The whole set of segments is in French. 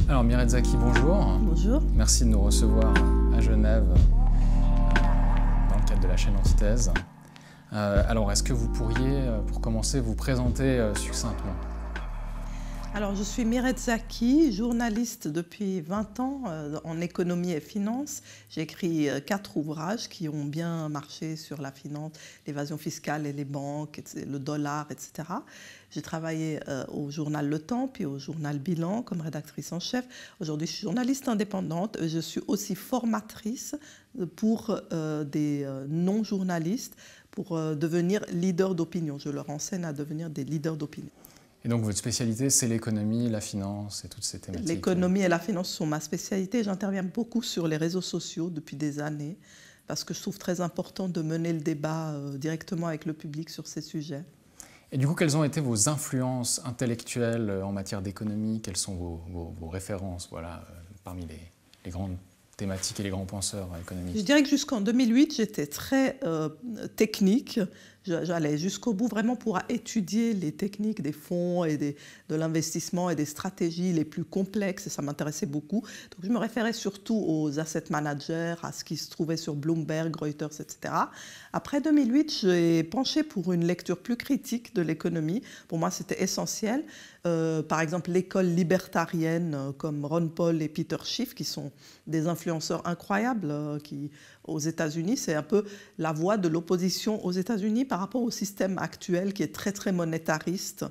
Alors Mireille Zaki, bonjour. Bonjour. Merci de nous recevoir à Genève dans le cadre de la chaîne Antithèse. Alors est-ce que vous pourriez, pour commencer, vous présenter succinctement? Alors, je suis Mireille Zaki, journaliste depuis 20 ans en économie et finance. J'ai écrit 4 ouvrages qui ont bien marché sur la finance, l'évasion fiscale et les banques, le dollar, etc. J'ai travaillé au journal Le Temps, puis au journal Bilan comme rédactrice en chef. Aujourd'hui, je suis journaliste indépendante. Je suis aussi formatrice pour des non-journalistes pour devenir leader d'opinion. Je leur enseigne à devenir des leaders d'opinion. Et donc votre spécialité, c'est l'économie, la finance et toutes ces thématiques? L'économie et la finance sont ma spécialité. J'interviens beaucoup sur les réseaux sociaux depuis des années parce que je trouve très important de mener le débat directement avec le public sur ces sujets. Et du coup, quelles ont été vos influences intellectuelles en matière d'économie? Quelles sont vos références, voilà, parmi les grandes thématiques et les grands penseurs économistes? Je dirais que jusqu'en 2008, j'étais très technique. J'allais jusqu'au bout vraiment pour étudier les techniques des fonds et de l'investissement et des stratégies les plus complexes, et ça m'intéressait beaucoup. Donc je me référais surtout aux asset managers, à ce qui se trouvait sur Bloomberg, Reuters, etc. Après 2008, j'ai penché pour une lecture plus critique de l'économie. Pour moi, c'était essentiel. Par exemple, l'école libertarienne comme Ron Paul et Peter Schiff, qui sont des influenceurs incroyables aux États-Unis. C'est un peu la voix de l'opposition aux États-Unis par rapport au système actuel qui est très, très monétariste.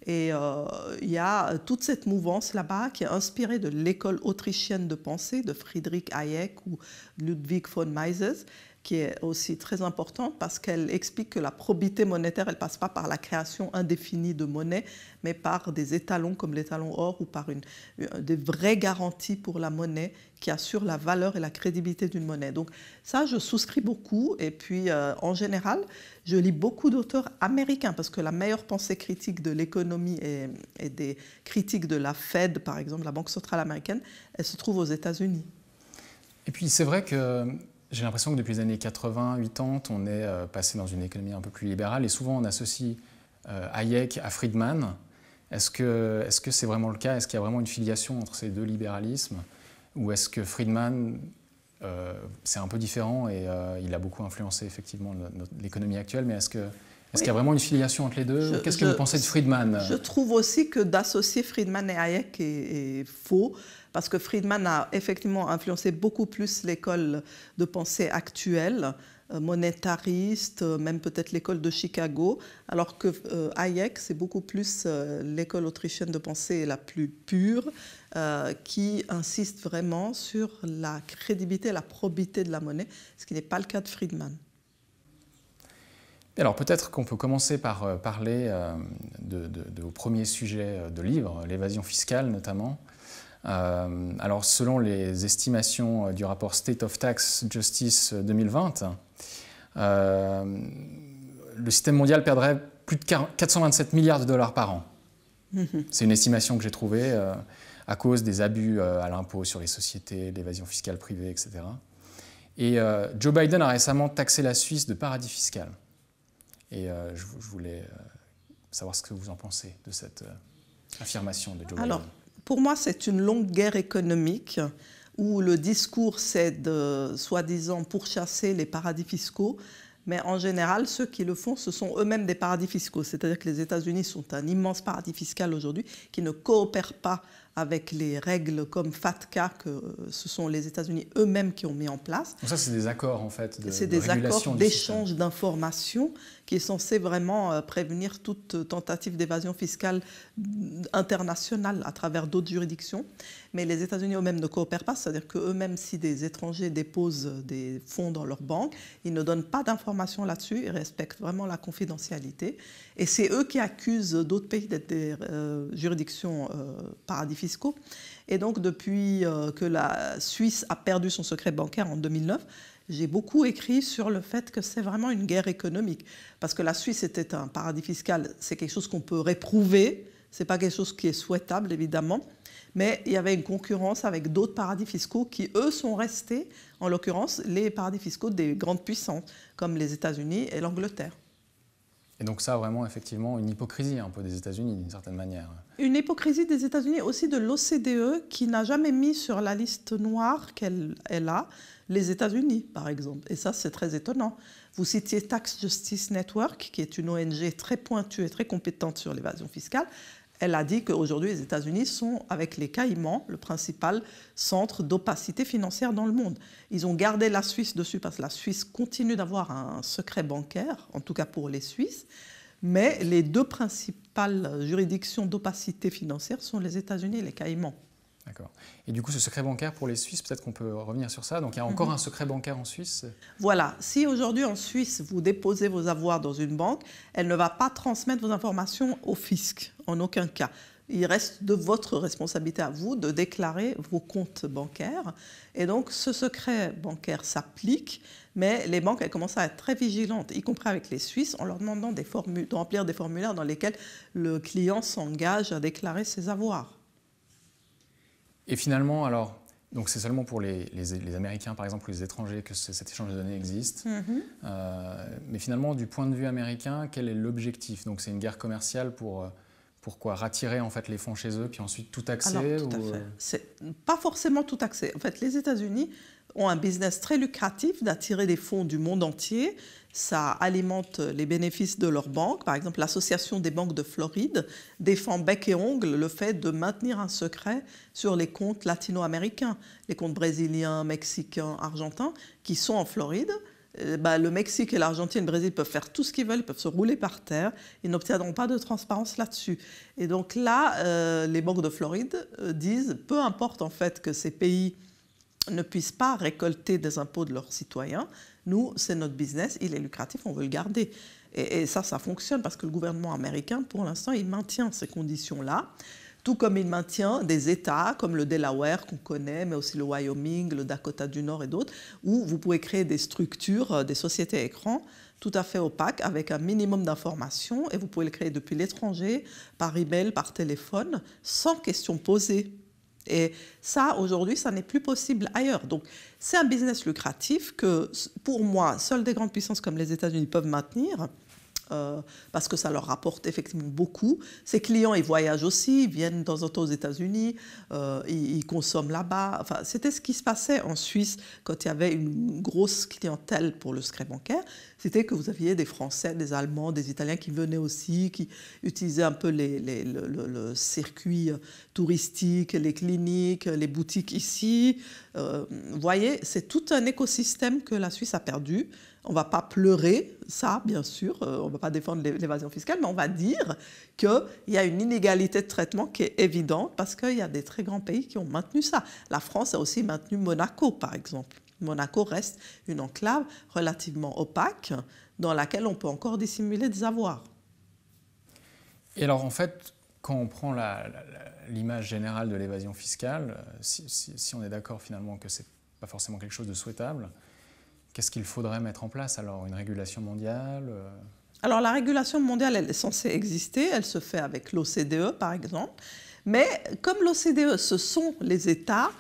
Et il y a toute cette mouvance là-bas qui est inspirée de l'école autrichienne de pensée de Friedrich Hayek ou Ludwig von Mises, qui est aussi très importante parce qu'elle explique que la probité monétaire, elle ne passe pas par la création indéfinie de monnaie, mais par des étalons comme l'étalon or ou par des vraies garanties pour la monnaie qui assurent la valeur et la crédibilité d'une monnaie. Donc ça, je souscris beaucoup. Et puis, en général, je lis beaucoup d'auteurs américains parce que la meilleure pensée critique de l'économie et des critiques de la Fed, par exemple, la Banque centrale américaine, elle se trouve aux États-Unis. Et puis, c'est vrai que j'ai l'impression que depuis les années 80, 80, on est passé dans une économie un peu plus libérale et souvent on associe Hayek à Friedman. Est-ce que c'est vraiment le cas? Est-ce qu'il y a vraiment une filiation entre ces deux libéralismes? Ou est-ce que Friedman, c'est un peu différent et il a beaucoup influencé effectivement l'économie actuelle, mais est-ce qu'il y a vraiment une filiation entre les deux? Qu'est-ce que vous pensez de Friedman? Je trouve aussi que d'associer Friedman et Hayek est faux, parce que Friedman a effectivement influencé beaucoup plus l'école de pensée actuelle, monétariste, même peut-être l'école de Chicago, alors que Hayek, c'est beaucoup plus l'école autrichienne de pensée la plus pure, qui insiste vraiment sur la crédibilité, la probité de la monnaie, ce qui n'est pas le cas de Friedman. Alors peut-être qu'on peut commencer par parler de vos premiers sujets de livre, l'évasion fiscale notamment. Alors selon les estimations du rapport State of Tax Justice 2020, le système mondial perdrait plus de 427 milliards de dollars par an. C'est une estimation que j'ai trouvée à cause des abus à l'impôt sur les sociétés, l'évasion fiscale privée, etc. Et Joe Biden a récemment taxé la Suisse de paradis fiscal. Et je voulais savoir ce que vous en pensez de cette affirmation de Joe Biden. Alors, pour moi, c'est une longue guerre économique où le discours, c'est de, soi-disant, pourchasser les paradis fiscaux. Mais en général, ceux qui le font, ce sont eux-mêmes des paradis fiscaux. C'est-à-dire que les États-Unis sont un immense paradis fiscal aujourd'hui qui ne coopère pas avec les règles comme FATCA que ce sont les États-Unis eux-mêmes qui ont mis en place. Donc ça, c'est des accords en fait c'est des accords d'échange d'informations qui est censé vraiment prévenir toute tentative d'évasion fiscale internationale à travers d'autres juridictions. Mais les États-Unis eux-mêmes ne coopèrent pas, c'est-à-dire qu'eux-mêmes, si des étrangers déposent des fonds dans leur banque, ils ne donnent pas d'informations là-dessus, ils respectent vraiment la confidentialité. Et c'est eux qui accusent d'autres pays d'être des juridictions paradis fiscaux. Et donc, depuis que la Suisse a perdu son secret bancaire en 2009, j'ai beaucoup écrit sur le fait que c'est vraiment une guerre économique. Parce que la Suisse était un paradis fiscal, c'est quelque chose qu'on peut réprouver, ce n'est pas quelque chose qui est souhaitable, évidemment. Mais il y avait une concurrence avec d'autres paradis fiscaux qui, eux, sont restés, en l'occurrence, les paradis fiscaux des grandes puissances, comme les États-Unis et l'Angleterre. Et donc ça, vraiment, effectivement, une hypocrisie un peu des États-Unis, d'une certaine manière. Une hypocrisie des États-Unis, aussi de l'OCDE, qui n'a jamais mis sur la liste noire qu'elle a les États-Unis, par exemple. Et ça, c'est très étonnant. Vous citiez Tax Justice Network, qui est une ONG très pointue et très compétente sur l'évasion fiscale. Elle a dit qu'aujourd'hui, les États-Unis sont, avec les Caïmans, le principal centre d'opacité financière dans le monde. Ils ont gardé la Suisse dessus parce que la Suisse continue d'avoir un secret bancaire, en tout cas pour les Suisses. Mais les deux principales juridictions d'opacité financière sont les États-Unis et les Caïmans. D'accord. Et du coup, ce secret bancaire pour les Suisses, peut-être qu'on peut revenir sur ça. Donc, il y a encore un secret bancaire en Suisse. Voilà. Si aujourd'hui, en Suisse, vous déposez vos avoirs dans une banque, elle ne va pas transmettre vos informations au fisc, en aucun cas. Il reste de votre responsabilité à vous de déclarer vos comptes bancaires. Et donc, ce secret bancaire s'applique, mais les banques, elles commencent à être très vigilantes, y compris avec les Suisses, en leur demandant de remplir des formulaires dans lesquels le client s'engage à déclarer ses avoirs. Et finalement, alors, donc c'est seulement pour les Américains, par exemple, ou les étrangers que cet échange de données existe. Mais finalement, du point de vue américain, quel est l'objectif? Donc c'est une guerre commerciale pour quoi? Retirer en fait les fonds chez eux, puis ensuite tout taxer? Alors, tout à fait. C'est pas forcément tout taxer. En fait, les États-Unis ont un business très lucratif d'attirer des fonds du monde entier. Ça alimente les bénéfices de leurs banques. Par exemple, l'Association des banques de Floride défend bec et ongle le fait de maintenir un secret sur les comptes latino-américains, les comptes brésiliens, mexicains, argentins, qui sont en Floride. Le Mexique et l'Argentine et le Brésil peuvent faire tout ce qu'ils veulent, ils peuvent se rouler par terre, ils n'obtiendront pas de transparence là-dessus. Et donc là, les banques de Floride disent, peu importe en fait que ces pays ne puissent pas récolter des impôts de leurs citoyens, nous, c'est notre business, il est lucratif, on veut le garder. Et ça fonctionne parce que le gouvernement américain, pour l'instant, il maintient ces conditions-là. Tout comme il maintient des États comme le Delaware qu'on connaît, mais aussi le Wyoming, le Dakota du Nord et d'autres, où vous pouvez créer des structures, des sociétés écrans tout à fait opaques avec un minimum d'informations et vous pouvez le créer depuis l'étranger, par email, par téléphone, sans question posée. Et ça, aujourd'hui, ça n'est plus possible ailleurs. Donc, c'est un business lucratif que, pour moi, seules des grandes puissances comme les États-Unis peuvent maintenir. Parce que ça leur rapporte effectivement beaucoup. Ces clients, ils voyagent aussi, ils viennent de temps en temps aux États-Unis, ils consomment là-bas. Enfin, c'était ce qui se passait en Suisse quand il y avait une grosse clientèle pour le secret bancaire. C'était que vous aviez des Français, des Allemands, des Italiens qui venaient aussi, qui utilisaient un peu le circuit touristique, les cliniques, les boutiques ici. Vous voyez, c'est tout un écosystème que la Suisse a perdu. On ne va pas pleurer, ça, bien sûr, on ne va pas défendre l'évasion fiscale, mais on va dire qu'il y a une inégalité de traitement qui est évidente parce qu'il y a des très grands pays qui ont maintenu ça. La France a aussi maintenu Monaco, par exemple. Monaco reste une enclave relativement opaque dans laquelle on peut encore dissimuler des avoirs. Et alors, en fait, quand on prend l'image générale de l'évasion fiscale, si on est d'accord finalement que ce n'est pas forcément quelque chose de souhaitable, qu'est-ce qu'il faudrait mettre en place alors? Une régulation mondiale? Alors la régulation mondiale, elle est censée exister, elle se fait avec l'OCDE par exemple, mais comme l'OCDE, ce sont les États,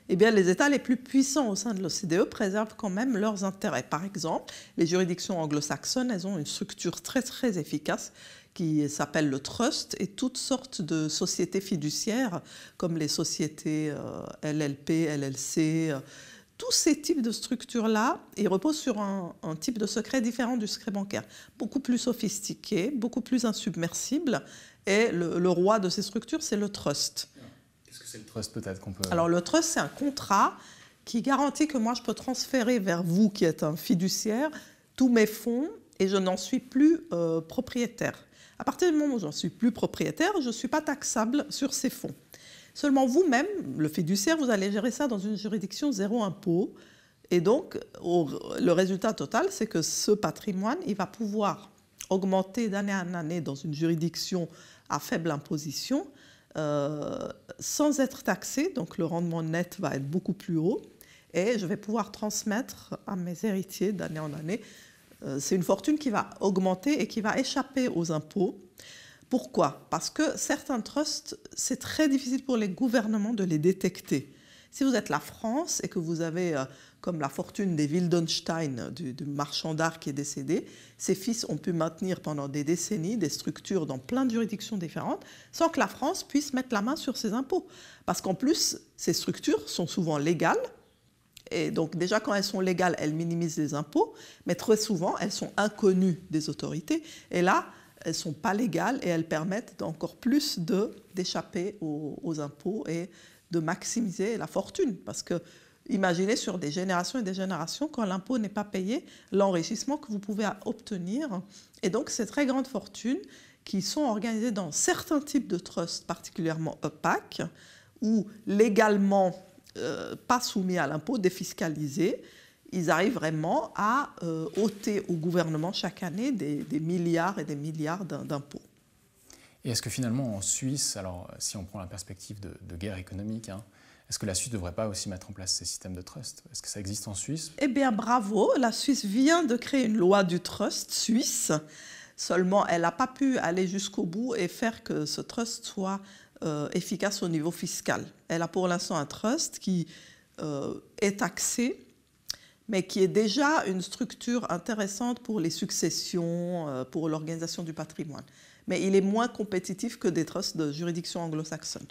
eh bien les États les plus puissants au sein de l'OCDE préservent quand même leurs intérêts. Par exemple, les juridictions anglo-saxonnes, elles ont une structure très très efficace qui s'appelle le trust et toutes sortes de sociétés fiduciaires comme les sociétés LLP, LLC, tous ces types de structures-là, ils reposent sur un type de secret différent du secret bancaire, beaucoup plus sophistiqué, beaucoup plus insubmersible. Et le roi de ces structures, c'est le trust. Qu'est-ce que c'est le trust peut-être qu'on peut... Alors le trust, c'est un contrat qui garantit que moi, je peux transférer vers vous, qui êtes un fiduciaire, tous mes fonds et je n'en suis plus propriétaire. À partir du moment où je n'en suis plus propriétaire, je ne suis pas taxable sur ces fonds. Seulement vous-même, le fiduciaire, vous allez gérer ça dans une juridiction zéro impôt. Et donc, le résultat total, c'est que ce patrimoine, il va pouvoir augmenter d'année en année dans une juridiction à faible imposition sans être taxé. Donc, le rendement net va être beaucoup plus haut. Et je vais pouvoir transmettre à mes héritiers d'année en année. C'est une fortune qui va augmenter et qui va échapper aux impôts. Pourquoi? Parce que certains trusts, c'est très difficile pour les gouvernements de les détecter. Si vous êtes la France et que vous avez, comme la fortune des Wildenstein, du marchand d'art qui est décédé, ses fils ont pu maintenir pendant des décennies des structures dans plein de juridictions différentes sans que la France puisse mettre la main sur ses impôts. Parce qu'en plus, ces structures sont souvent légales. Et donc déjà, quand elles sont légales, elles minimisent les impôts, mais très souvent, elles sont inconnues des autorités. Et là, elles ne sont pas légales et elles permettent encore plus d'échapper aux impôts et de maximiser la fortune. Parce que imaginez sur des générations et des générations, quand l'impôt n'est pas payé, l'enrichissement que vous pouvez obtenir. Et donc, ces très grandes fortunes qui sont organisées dans certains types de trusts particulièrement opaques ou légalement pas soumis à l'impôt, défiscalisés, ils arrivent vraiment à ôter au gouvernement chaque année des milliards et des milliards d'impôts. Et est-ce que finalement en Suisse, alors si on prend la perspective de guerre économique, hein, est-ce que la Suisse ne devrait pas aussi mettre en place ces systèmes de trust? Est-ce que ça existe en Suisse? Eh bien bravo, la Suisse vient de créer une loi du trust suisse, seulement elle n'a pas pu aller jusqu'au bout et faire que ce trust soit efficace au niveau fiscal. Elle a pour l'instant un trust qui est taxé, mais qui est déjà une structure intéressante pour les successions, pour l'organisation du patrimoine. Mais il est moins compétitif que des trusts de juridiction anglo-saxonne.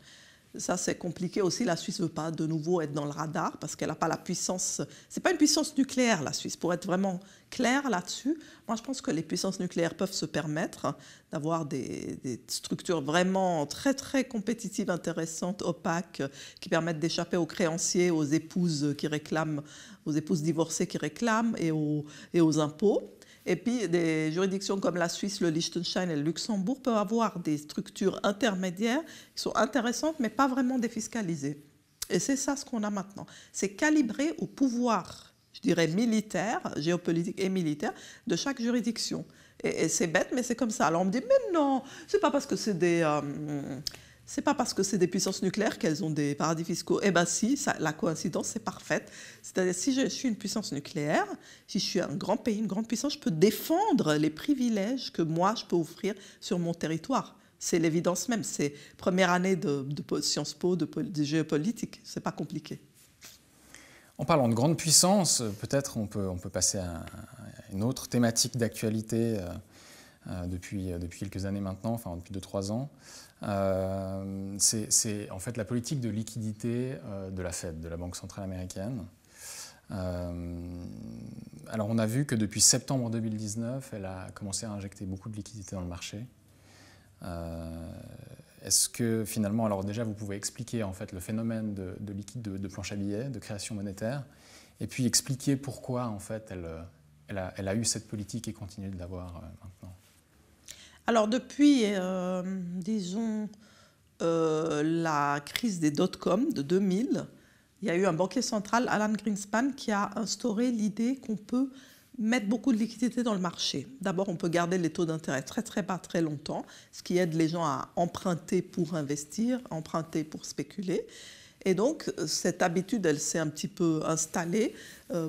Ça, c'est compliqué aussi. La Suisse ne veut pas de nouveau être dans le radar parce qu'elle n'a pas la puissance. Ce n'est pas une puissance nucléaire, la Suisse. Pour être vraiment clair là-dessus, moi, je pense que les puissances nucléaires peuvent se permettre d'avoir des structures vraiment très, très compétitives, intéressantes, opaques, qui permettent d'échapper aux créanciers, aux épouses qui réclament, aux épouses divorcées qui réclament et aux impôts. Et puis, des juridictions comme la Suisse, le Liechtenstein et le Luxembourg peuvent avoir des structures intermédiaires qui sont intéressantes, mais pas vraiment défiscalisées. Et c'est ça ce qu'on a maintenant. C'est calibré au pouvoir, je dirais, militaire, géopolitique et militaire de chaque juridiction. Et c'est bête, mais c'est comme ça. Alors on me dit, mais non, c'est pas parce que c'est c'est pas parce que c'est des puissances nucléaires qu'elles ont des paradis fiscaux. Eh bien si, la coïncidence est parfaite. C'est-à-dire si je suis une puissance nucléaire, si je suis un grand pays, une grande puissance, je peux défendre les privilèges que moi je peux offrir sur mon territoire. C'est l'évidence même. C'est première année de Sciences Po, de géopolitique. C'est pas compliqué. En parlant de grande puissance, peut-être on peut passer à une autre thématique d'actualité depuis quelques années maintenant, enfin depuis 2-3 ans. C'est en fait la politique de liquidité de la Fed, de la Banque centrale américaine. Alors on a vu que depuis septembre 2019, elle a commencé à injecter beaucoup de liquidités dans le marché. Est-ce que finalement, alors déjà vous pouvez expliquer en fait le phénomène de liquide de planche à billets, de création monétaire, et puis expliquer pourquoi en fait elle a eu cette politique et continue de l'avoir maintenant. Alors depuis, disons, la crise des dot-com de 2000, il y a eu un banquier central, Alan Greenspan, qui a instauré l'idée qu'on peut mettre beaucoup de liquidités dans le marché. D'abord, on peut garder les taux d'intérêt très très bas très longtemps, ce qui aide les gens à emprunter pour investir, emprunter pour spéculer. Et donc, cette habitude, elle s'est un petit peu installée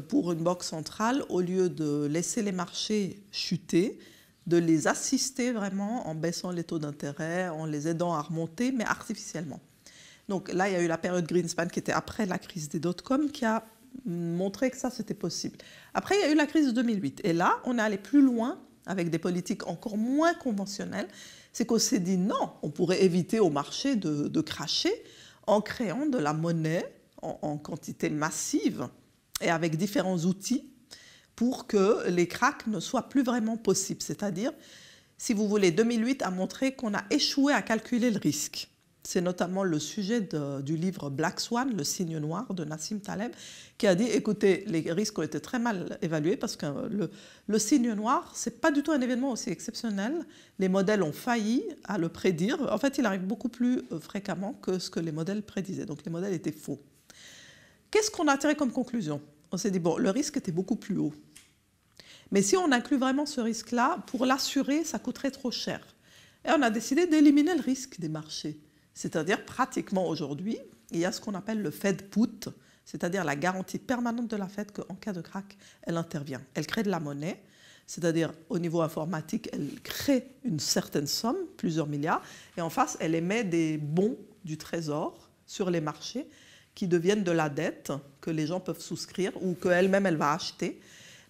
pour une banque centrale, au lieu de laisser les marchés chuter, de les assister vraiment en baissant les taux d'intérêt, en les aidant à remonter, mais artificiellement. Donc là, il y a eu la période Greenspan qui était après la crise des dot-com qui a montré que ça, c'était possible. Après, il y a eu la crise de 2008. Et là, on est allé plus loin avec des politiques encore moins conventionnelles. C'est qu'on s'est dit non, on pourrait éviter au marché de cracher en créant de la monnaie en quantité massive et avec différents outils pour que les cracks ne soient plus vraiment possibles. C'est-à-dire, si vous voulez, 2008 a montré qu'on a échoué à calculer le risque. C'est notamment le sujet du livre Black Swan, le cygne noir de Nassim Taleb, qui a dit, écoutez, les risques ont été très mal évalués parce que le cygne noir, ce n'est pas du tout un événement aussi exceptionnel. Les modèles ont failli à le prédire. En fait, il arrive beaucoup plus fréquemment que ce que les modèles prédisaient. Donc, les modèles étaient faux. Qu'est-ce qu'on a tiré comme conclusion? On s'est dit, bon, le risque était beaucoup plus haut. Mais si on inclut vraiment ce risque-là, pour l'assurer, ça coûterait trop cher. Et on a décidé d'éliminer le risque des marchés. C'est-à-dire, pratiquement aujourd'hui, il y a ce qu'on appelle le Fed Put, c'est-à-dire la garantie permanente de la Fed qu'en cas de crack, elle intervient. Elle crée de la monnaie, c'est-à-dire au niveau informatique, elle crée une certaine somme, plusieurs milliards, et en face, elle émet des bons du Trésor sur les marchés qui deviennent de la dette que les gens peuvent souscrire ou qu'elle-même, elle va acheter.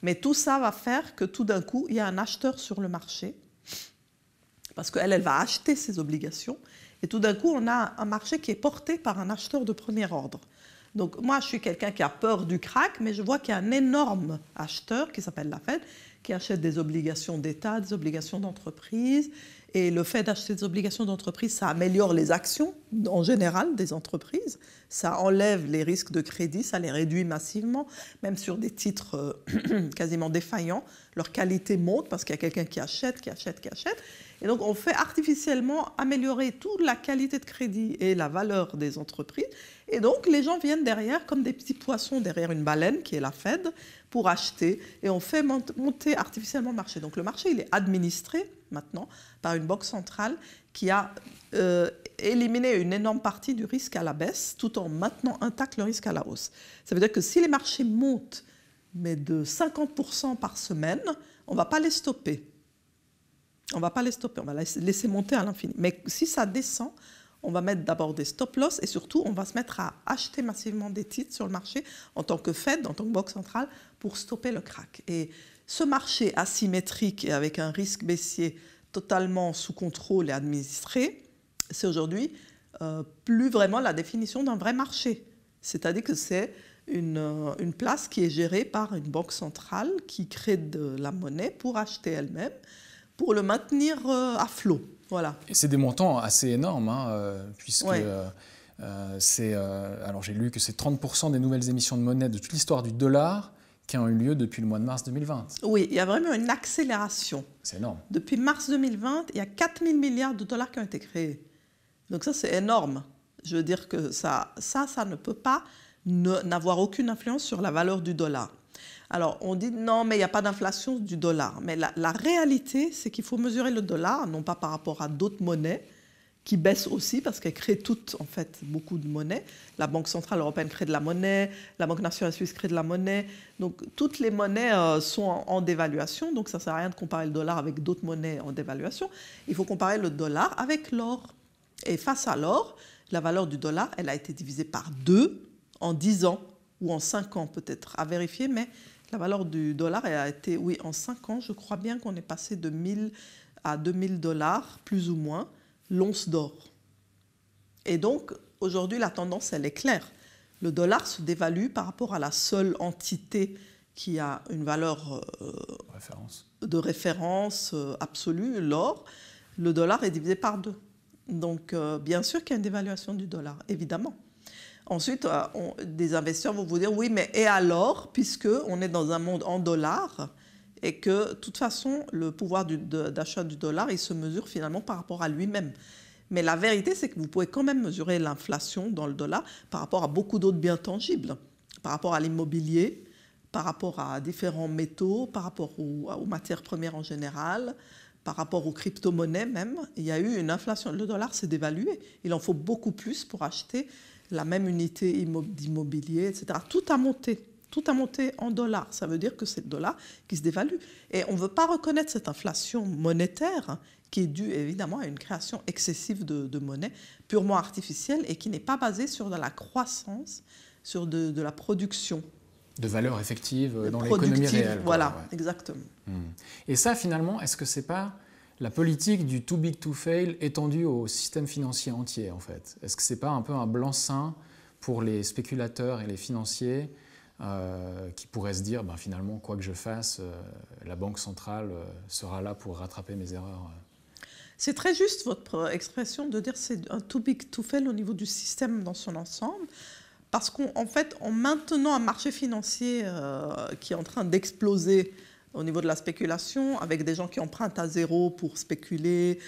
Mais tout ça va faire que tout d'un coup, il y a un acheteur sur le marché parce qu'elle, elle va acheter ses obligations. Et tout d'un coup, on a un marché qui est porté par un acheteur de premier ordre. Donc moi, je suis quelqu'un qui a peur du krach, mais je vois qu'il y a un énorme acheteur qui s'appelle la Fed, qui achète des obligations d'État, des obligations d'entreprise. Et le fait d'acheter des obligations d'entreprise, ça améliore les actions en général des entreprises. Ça enlève les risques de crédit, ça les réduit massivement. Même sur des titres quasiment défaillants, leur qualité monte parce qu'il y a quelqu'un qui achète, qui achète, qui achète. Et donc, on fait artificiellement améliorer toute la qualité de crédit et la valeur des entreprises. Et donc, les gens viennent derrière, comme des petits poissons derrière une baleine, qui est la Fed, pour acheter. Et on fait monter artificiellement le marché. Donc, le marché, il est administré maintenant par une banque centrale qui a éliminé une énorme partie du risque à la baisse, tout en maintenant intact le risque à la hausse. Ça veut dire que si les marchés montent, mais de 50% par semaine, on ne va pas les stopper. On ne va pas les stopper, on va les laisser monter à l'infini. Mais si ça descend, on va mettre d'abord des stop-loss et surtout, on va se mettre à acheter massivement des titres sur le marché en tant que Fed, en tant que banque centrale, pour stopper le krach. Et ce marché asymétrique et avec un risque baissier totalement sous contrôle et administré, c'est aujourd'hui plus vraiment la définition d'un vrai marché. C'est-à-dire que c'est une place qui est gérée par une banque centrale qui crée de la monnaie pour acheter elle-même, pour le maintenir à flot. Voilà. Et c'est des montants assez énormes, hein, puisque ouais. Alors j'ai lu que c'est 30% des nouvelles émissions de monnaie de toute l'histoire du dollar qui ont eu lieu depuis le mois de mars 2020. Oui, il y a vraiment une accélération. C'est énorme. Depuis mars 2020, il y a 4 000 milliards de dollars qui ont été créés. Donc ça, c'est énorme. Je veux dire que ça ne peut pas n'avoir aucune influence sur la valeur du dollar. Alors, on dit non, mais il n'y a pas d'inflation du dollar. Mais la réalité, c'est qu'il faut mesurer le dollar, non pas par rapport à d'autres monnaies, qui baissent aussi, parce qu'elles créent toutes, en fait, beaucoup de monnaie. La Banque centrale européenne crée de la monnaie, la Banque nationale suisse crée de la monnaie. Donc, toutes les monnaies sont en dévaluation. Donc, ça ne sert à rien de comparer le dollar avec d'autres monnaies en dévaluation. Il faut comparer le dollar avec l'or. Et face à l'or, la valeur du dollar, elle a été divisée par 2 en 10 ans, ou en 5 ans peut-être, à vérifier, mais la valeur du dollar elle a été, oui, en 5 ans, je crois bien qu'on est passé de 1 000 à 2 000 dollars, plus ou moins, l'once d'or. Et donc, aujourd'hui, la tendance, elle est claire. Le dollar se dévalue par rapport à la seule entité qui a une valeur de référence absolue, l'or. Le dollar est divisé par 2. Donc, bien sûr qu'il y a une dévaluation du dollar, évidemment. Ensuite, des investisseurs vont vous dire, oui, mais et alors, puisqu'on est dans un monde en dollars et que, de toute façon, le pouvoir d'achat du dollar, il se mesure finalement par rapport à lui-même. Mais la vérité, c'est que vous pouvez quand même mesurer l'inflation dans le dollar par rapport à beaucoup d'autres biens tangibles, par rapport à l'immobilier, par rapport à différents métaux, par rapport aux matières premières en général, par rapport aux crypto-monnaies même. Il y a eu une inflation. Le dollar s'est dévalué. Il en faut beaucoup plus pour acheter la même unité d'immobilier, etc. Tout a monté en dollars. Ça veut dire que c'est le dollar qui se dévalue. Et on ne veut pas reconnaître cette inflation monétaire qui est due évidemment à une création excessive de monnaie purement artificielle et qui n'est pas basée sur de la croissance, sur de la production. De valeur effective dans l'économie réelle. Voilà, ouais. Exactement. Et ça, finalement, est-ce que ce n'est pas la politique du too big to fail étendue au système financier entier, en fait? Est-ce que ce n'est pas un peu un blanc-seing pour les spéculateurs et les financiers qui pourraient se dire, finalement, quoi que je fasse, la Banque centrale sera là pour rattraper mes erreurs? C'est très juste votre expression de dire c'est un too big to fail au niveau du système dans son ensemble. Parce qu'en fait, en maintenant un marché financier qui est en train d'exploser au niveau de la spéculation, avec des gens qui empruntent à zéro pour spéculer,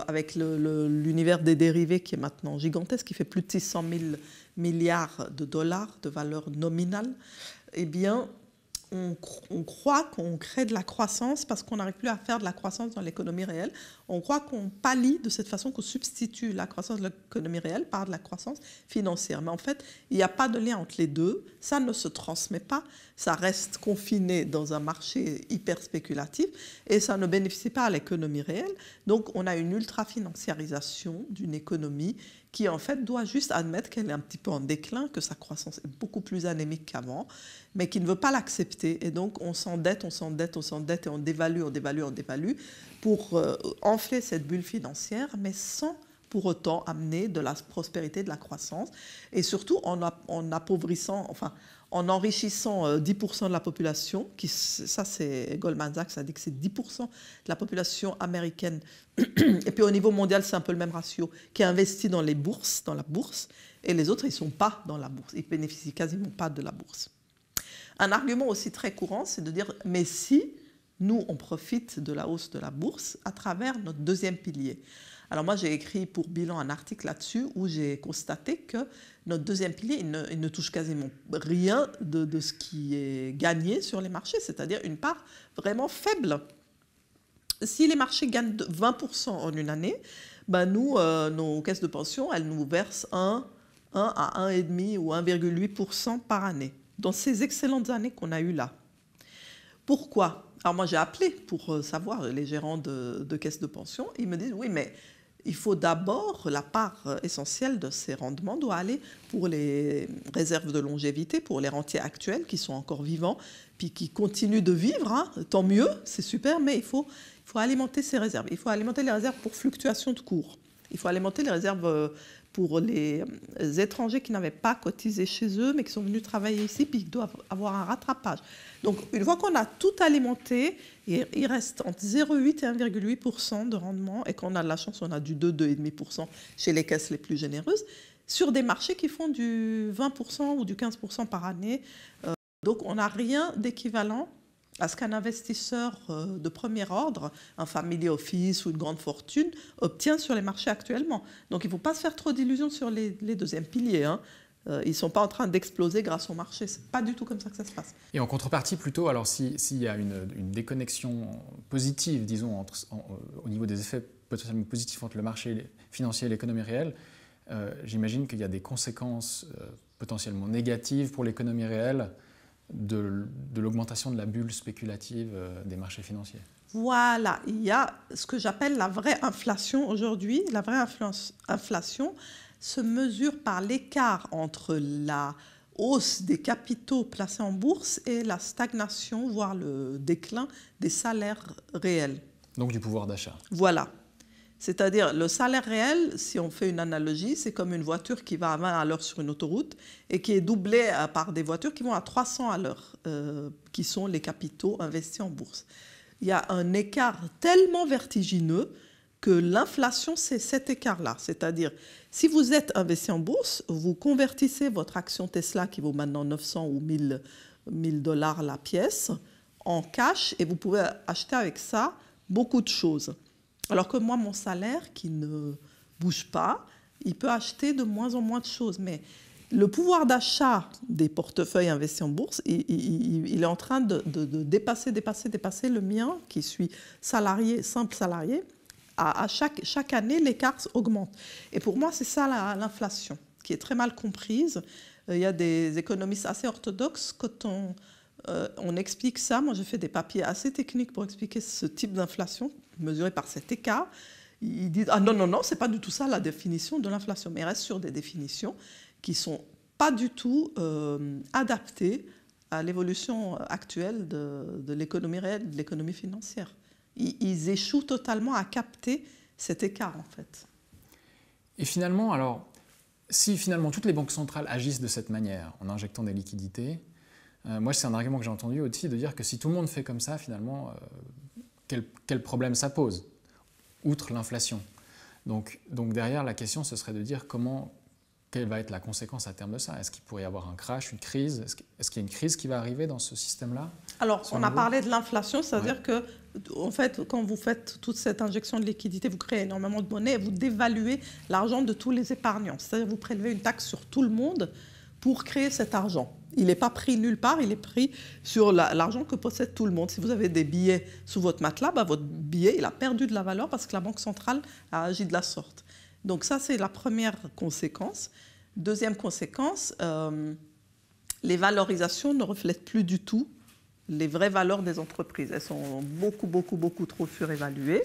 avec l'univers des dérivés qui est maintenant gigantesque, qui fait plus de 600 000 milliards de dollars de valeur nominale, eh bien, on croit qu'on crée de la croissance parce qu'on n'arrive plus à faire de la croissance dans l'économie réelle. On croit qu'on pallie de cette façon, qu'on substitue la croissance de l'économie réelle par de la croissance financière. Mais en fait, il n'y a pas de lien entre les deux. Ça ne se transmet pas. Ça reste confiné dans un marché hyper spéculatif et ça ne bénéficie pas à l'économie réelle. Donc, on a une ultra-financiarisation d'une économie qui, en fait, doit juste admettre qu'elle est un petit peu en déclin, que sa croissance est beaucoup plus anémique qu'avant, mais qui ne veut pas l'accepter. Et donc, on s'endette, on s'endette, on s'endette et on dévalue, on dévalue, on dévalue pour enfler cette bulle financière, mais sans pour autant amener de la prospérité, de la croissance, et surtout en appauvrissant, enfin, en enrichissant 10% de la population, ça c'est Goldman Sachs a dit que c'est 10% de la population américaine, et puis au niveau mondial c'est un peu le même ratio, qui investit dans les bourses, dans la bourse, et les autres ils ne sont pas dans la bourse, ils bénéficient quasiment pas de la bourse. Un argument aussi très courant, c'est de dire, mais si nous on profite de la hausse de la bourse à travers notre deuxième pilier. Alors moi, j'ai écrit pour Bilan un article là-dessus où j'ai constaté que notre deuxième pilier, il ne touche quasiment rien de ce qui est gagné sur les marchés, c'est-à-dire une part vraiment faible. Si les marchés gagnent 20% en une année, ben nous, nos caisses de pension, elles nous versent 1 à 1,5 ou 1,8% par année, dans ces excellentes années qu'on a eues là. Pourquoi ? Alors moi, j'ai appelé pour savoir les gérants de caisses de pension. Ils me disent, oui, mais il faut d'abord, la part essentielle de ces rendements doit aller pour les réserves de longévité, pour les rentiers actuels qui sont encore vivants, puis qui continuent de vivre, hein, tant mieux, c'est super, mais il faut alimenter ces réserves. Il faut alimenter les réserves pour fluctuation de cours. Il faut alimenter les réserves pour les étrangers qui n'avaient pas cotisé chez eux, mais qui sont venus travailler ici, puis qui doivent avoir un rattrapage. Donc, une fois qu'on a tout alimenté, il reste entre 0,8 et 1,8% de rendement, et qu'on a de la chance, on a du 2,5% chez les caisses les plus généreuses, sur des marchés qui font du 20% ou du 15% par année. Donc, on n'a rien d'équivalent à ce qu'un investisseur de premier ordre, un family office ou une grande fortune, obtient sur les marchés actuellement. Donc il ne faut pas se faire trop d'illusions sur les deuxièmes piliers. Hein. Ils ne sont pas en train d'exploser grâce au marché. Ce n'est pas du tout comme ça que ça se passe. Et en contrepartie, plutôt, alors s'il y a une déconnexion positive, disons, au niveau des effets potentiellement positifs entre le marché financier et l'économie réelle, j'imagine qu'il y a des conséquences potentiellement négatives pour l'économie réelle de l'augmentation de la bulle spéculative des marchés financiers. Voilà, il y a ce que j'appelle la vraie inflation aujourd'hui. La vraie inflation se mesure par l'écart entre la hausse des capitaux placés en bourse et la stagnation, voire le déclin des salaires réels. Donc du pouvoir d'achat. Voilà. C'est-à-dire, le salaire réel, si on fait une analogie, c'est comme une voiture qui va à 20 à l'heure sur une autoroute et qui est doublée par des voitures qui vont à 300 à l'heure, qui sont les capitaux investis en bourse. Il y a un écart tellement vertigineux que l'inflation, c'est cet écart-là. C'est-à-dire, si vous êtes investi en bourse, vous convertissez votre action Tesla, qui vaut maintenant 900 ou 1000 $ la pièce, en cash, et vous pouvez acheter avec ça beaucoup de choses. Alors que moi, mon salaire, qui ne bouge pas, il peut acheter de moins en moins de choses. Mais le pouvoir d'achat des portefeuilles investis en bourse, il est en train de dépasser le mien, qui suis salarié, simple salarié. À chaque année, l'écart augmente. Et pour moi, c'est ça l'inflation, qui est très mal comprise. Il y a des économistes assez orthodoxes, quand on explique ça. Moi, j'ai fait des papiers assez techniques pour expliquer ce type d'inflation mesurée par cet écart. Ils disent « Ah non, c'est pas du tout ça la définition de l'inflation ». Mais ils restent sur des définitions qui ne sont pas du tout adaptées à l'évolution actuelle de l'économie réelle, de l'économie financière. Ils échouent totalement à capter cet écart, en fait. Et finalement, alors, si finalement toutes les banques centrales agissent de cette manière, en injectant des liquidités, moi, c'est un argument que j'ai entendu aussi, de dire que si tout le monde fait comme ça, finalement, quel problème ça pose, outre l'inflation. Donc derrière, la question, ce serait de dire quelle va être la conséquence à terme de ça. Est-ce qu'il pourrait y avoir un crash, une crise? Est-ce qu'il y a une crise qui va arriver dans ce système-là? Alors, on a parlé de l'inflation, c'est-à-dire que, en fait, quand vous faites toute cette injection de liquidité, vous créez énormément de monnaie et vous dévaluez l'argent de tous les épargnants. C'est-à-dire que vous prélevez une taxe sur tout le monde pour créer cet argent. Il n'est pas pris nulle part, il est pris sur l'argent que possède tout le monde. Si vous avez des billets sous votre matelas, votre billet il a perdu de la valeur parce que la Banque centrale a agi de la sorte. Donc ça, c'est la première conséquence. Deuxième conséquence, les valorisations ne reflètent plus du tout les vraies valeurs des entreprises. Elles sont beaucoup trop surévaluées.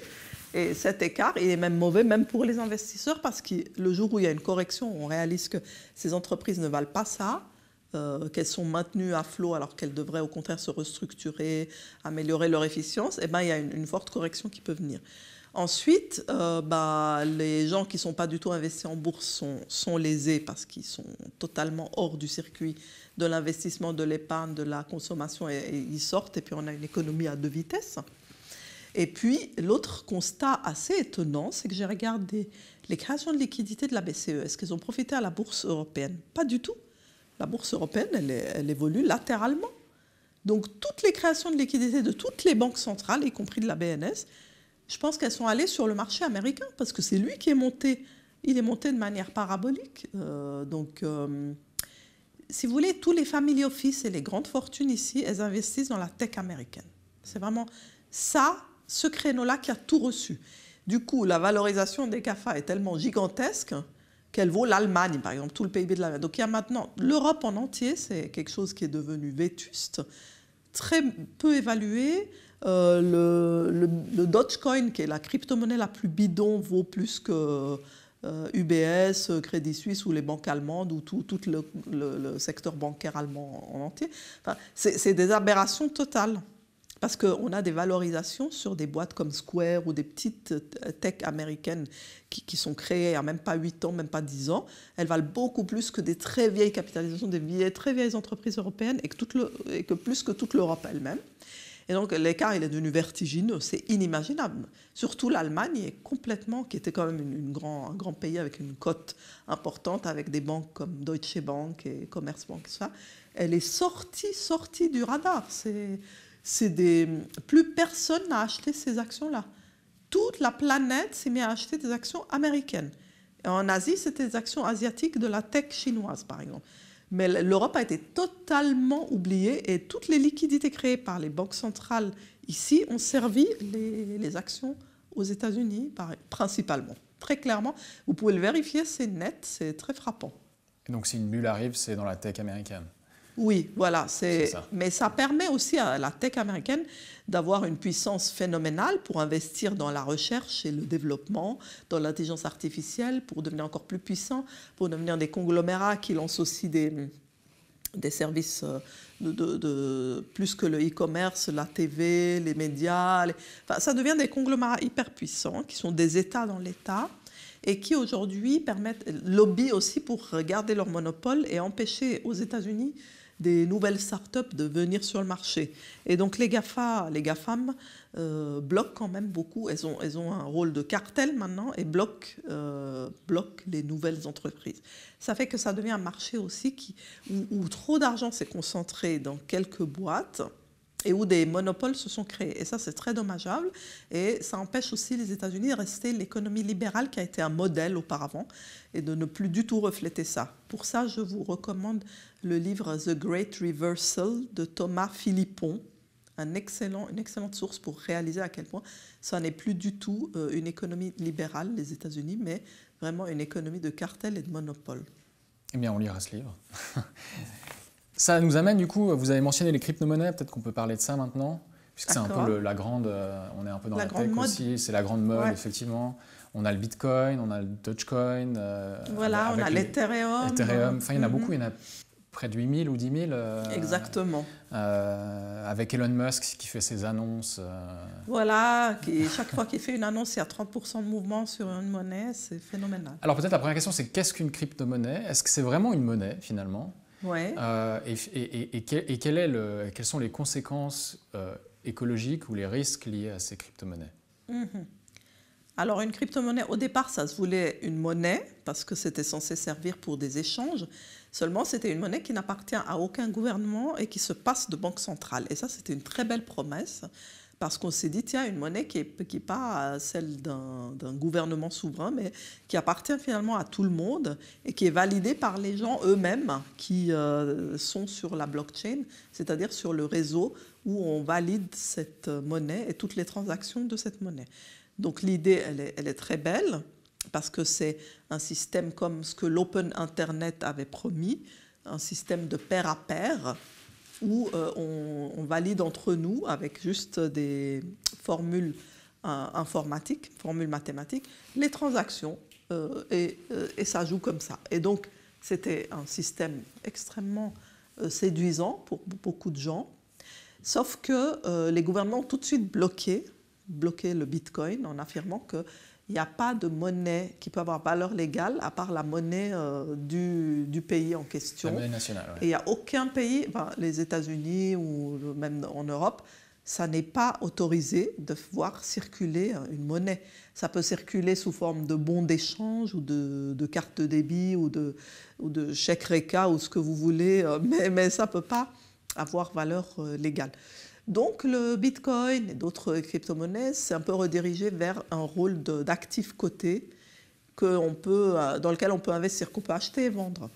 Et cet écart, il est même mauvais, même pour les investisseurs, parce que le jour où il y a une correction, on réalise que ces entreprises ne valent pas ça, qu'elles sont maintenues à flot alors qu'elles devraient au contraire se restructurer, améliorer leur efficience, et ben, il y a une forte correction qui peut venir. Ensuite, les gens qui ne sont pas du tout investis en bourse sont lésés parce qu'ils sont totalement hors du circuit de l'investissement, de l'épargne, de la consommation, et ils sortent, et puis on a une économie à deux vitesses. Et puis, l'autre constat assez étonnant, c'est que j'ai regardé les créations de liquidités de la BCE. Est-ce qu'elles ont profité à la bourse européenne? Pas du tout. La bourse européenne, elle évolue latéralement. Donc, toutes les créations de liquidités de toutes les banques centrales, y compris de la BNS, je pense qu'elles sont allées sur le marché américain, parce que c'est lui qui est monté. Il est monté de manière parabolique. Si vous voulez, tous les family office et les grandes fortunes ici, elles investissent dans la tech américaine. C'est vraiment ça, ce créneau-là qui a tout reçu. Du coup, la valorisation des GAFA est tellement gigantesque qu'elle vaut l'Allemagne, par exemple, tout le PIB de l'Allemagne. Donc il y a maintenant l'Europe en entier, c'est quelque chose qui est devenu vétuste, très peu évalué. Le Dogecoin, qui est la crypto-monnaie la plus bidon, vaut plus que UBS, Crédit Suisse ou les banques allemandes ou tout le secteur bancaire allemand en entier. Enfin, c'est des aberrations totales. Parce qu'on a des valorisations sur des boîtes comme Square ou des petites tech américaines qui sont créées il n'y a même pas 8 ans, même pas 10 ans. Elles valent beaucoup plus que des très vieilles capitalisations, très vieilles entreprises européennes et que plus que toute l'Europe elle-même. Et donc l'écart, il est devenu vertigineux, c'est inimaginable. Surtout l'Allemagne, qui était quand même un grand pays avec une cote importante, avec des banques comme Deutsche Bank et Commerzbank, tout ça, elle est sortie du radar. Plus personne n'a acheté ces actions-là. Toute la planète s'est mise à acheter des actions américaines. Et en Asie, c'était des actions asiatiques de la tech chinoise, par exemple. Mais l'Europe a été totalement oubliée et toutes les liquidités créées par les banques centrales ici ont servi les actions aux États-Unis, principalement. Très clairement, vous pouvez le vérifier, c'est net, c'est très frappant. Et donc si une bulle arrive, c'est dans la tech américaine? Oui, voilà. Ça. Mais ça permet aussi à la tech américaine d'avoir une puissance phénoménale pour investir dans la recherche et le développement, dans l'intelligence artificielle, pour devenir encore plus puissant, pour devenir des conglomérats qui lancent aussi des services plus que le e-commerce, la TV, les médias. Enfin, ça devient des conglomérats hyper puissants qui sont des États dans l'État et qui aujourd'hui lobbyent aussi pour garder leur monopole et empêcher aux États-Unis des nouvelles startups de venir sur le marché. Et donc les GAFAM bloquent quand même beaucoup. Elles ont un rôle de cartel maintenant et bloquent les nouvelles entreprises. Ça fait que ça devient un marché aussi où trop d'argent s'est concentré dans quelques boîtes et où des monopoles se sont créés. Et ça, c'est très dommageable. Et ça empêche aussi les États-Unis de rester l'économie libérale qui a été un modèle auparavant et de ne plus du tout refléter ça. Pour ça, je vous recommande le livre The Great Reversal de Thomas Philippon, une excellente source pour réaliser à quel point ça n'est plus du tout une économie libérale, les États-Unis, mais vraiment une économie de cartel et de monopole. Eh bien, on lira ce livre. Ça nous amène du coup, vous avez mentionné les crypto-monnaies, peut-être qu'on peut parler de ça maintenant, puisque c'est un peu la grande, on est un peu dans la tech aussi, c'est la grande mode, ouais. Effectivement. On a le Bitcoin, on a le Dogecoin. Voilà, on a l'Ethereum. Enfin, il y en a beaucoup, il y en a près de 8000 ou 10 000. Exactement. Avec Elon Musk qui fait ses annonces. Voilà, chaque fois qu'il fait une annonce, il y a 30% de mouvement sur une monnaie, c'est phénoménal. Alors peut-être la première question, c'est qu'est-ce qu'une crypto-monnaie? Est-ce que c'est vraiment une monnaie finalement? Ouais. Quelles sont les conséquences écologiques ou les risques liés à ces crypto-monnaies? Alors une crypto-monnaie, au départ, ça se voulait une monnaie parce que c'était censé servir pour des échanges. Seulement, c'était une monnaie qui n'appartient à aucun gouvernement et qui se passe de banque centrale. Et ça, c'était une très belle promesse Parce qu'on s'est dit, tiens, une monnaie qui est pas celle d'un gouvernement souverain, mais qui appartient finalement à tout le monde et qui est validée par les gens eux-mêmes qui sont sur la blockchain, c'est-à-dire sur le réseau où on valide cette monnaie et toutes les transactions de cette monnaie. Donc l'idée, elle est très belle parce que c'est un système comme ce que l'Open Internet avait promis, un système de pair à pair, où on valide entre nous avec juste des formules informatiques, formules mathématiques, les transactions et ça joue comme ça. Et donc, c'était un système extrêmement séduisant pour beaucoup de gens, sauf que les gouvernements ont tout de suite bloqué le Bitcoin en affirmant qu'il n'y a pas de monnaie qui peut avoir valeur légale à part la monnaie du pays en question. La monnaie nationale, ouais. Et il n'y a aucun pays, les États-Unis ou même en Europe, ça n'est pas autorisé de voir circuler une monnaie. Ça peut circuler sous forme de bons d'échange ou de cartes de débit ou de chèques RECA ou ce que vous voulez, mais ça ne peut pas avoir valeur légale. Donc le Bitcoin et d'autres crypto-monnaies, c'est un peu redirigé vers un rôle d'actif coté dans lequel on peut investir, qu'on peut acheter et vendre.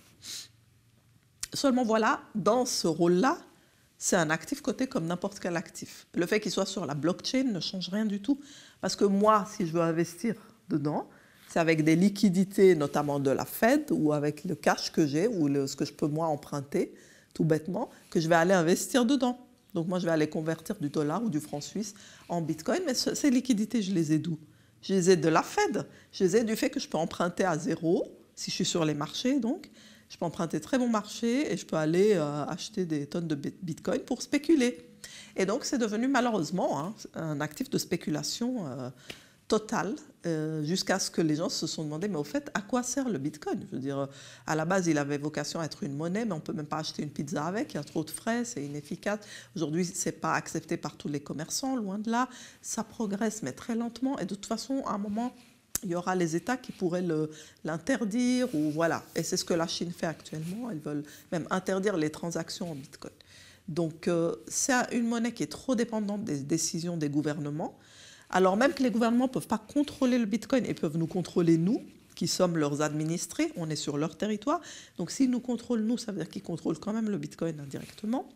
Seulement voilà, dans ce rôle-là, c'est un actif coté comme n'importe quel actif. Le fait qu'il soit sur la blockchain ne change rien du tout. Parce que moi, si je veux investir dedans, c'est avec des liquidités, notamment de la Fed, ou avec le cash que j'ai, ou ce que je peux moi emprunter, tout bêtement, que je vais aller investir dedans. Donc moi, je vais aller convertir du dollar ou du franc suisse en Bitcoin. Mais ces liquidités, je les ai d'où? Je les ai de la Fed. Je les ai du fait que je peux emprunter à zéro, si je suis sur les marchés, donc. Je peux emprunter très bon marché et je peux aller acheter des tonnes de Bitcoin pour spéculer. Et donc, c'est devenu malheureusement un actif de spéculation totale jusqu'à ce que les gens se sont demandé, mais au fait, à quoi sert le Bitcoin? Je veux dire, à la base, il avait vocation à être une monnaie, mais on ne peut même pas acheter une pizza avec, il y a trop de frais, c'est inefficace. Aujourd'hui, ce n'est pas accepté par tous les commerçants, loin de là. Ça progresse, mais très lentement. Et de toute façon, à un moment, il y aura les États qui pourraient l'interdire, ou voilà. Et c'est ce que la Chine fait actuellement. Ils veulent même interdire les transactions en Bitcoin. Donc, c'est une monnaie qui est trop dépendante des décisions des gouvernements, alors même que les gouvernements ne peuvent pas contrôler le Bitcoin, ils peuvent nous contrôler, nous, qui sommes leurs administrés, on est sur leur territoire. Donc, s'ils nous contrôlent, nous, ça veut dire qu'ils contrôlent quand même le Bitcoin indirectement.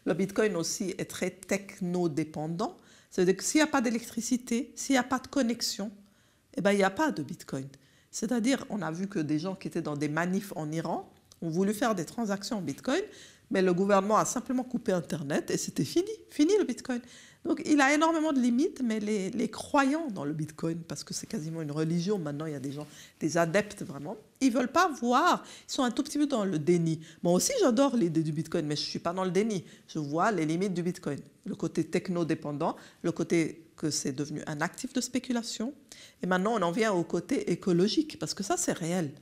Le Bitcoin aussi est très techno-dépendant. Ça veut dire que s'il n'y a pas d'électricité, s'il n'y a pas de connexion, eh bien, il n'y a pas de Bitcoin. C'est-à-dire, on a vu que des gens qui étaient dans des manifs en Iran ont voulu faire des transactions en Bitcoin, mais le gouvernement a simplement coupé Internet et c'était fini le Bitcoin. Donc, il a énormément de limites, mais les croyants dans le Bitcoin, parce que c'est quasiment une religion, maintenant il y a des gens, des adeptes vraiment, ils ne veulent pas voir, ils sont un tout petit peu dans le déni. Moi aussi, j'adore l'idée du Bitcoin, mais je ne suis pas dans le déni. Je vois les limites du Bitcoin. Le côté techno-dépendant, le côté que c'est devenu un actif de spéculation. Et maintenant, on en vient au côté écologique, parce que ça, c'est réel.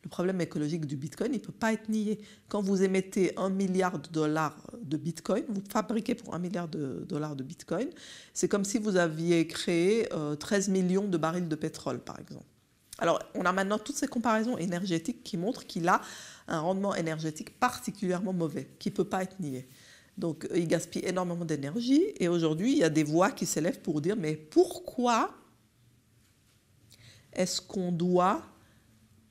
Le problème écologique du Bitcoin, il ne peut pas être nié. Quand vous émettez 1 milliard de dollars de Bitcoin, vous fabriquez pour 1 milliard de dollars de Bitcoin, c'est comme si vous aviez créé 13 millions de barils de pétrole, par exemple. Alors, on a maintenant toutes ces comparaisons énergétiques qui montrent qu'il a un rendement énergétique particulièrement mauvais, qui ne peut pas être nié. Donc, il gaspille énormément d'énergie. Et aujourd'hui, il y a des voix qui s'élèvent pour dire, mais pourquoi est-ce qu'on doit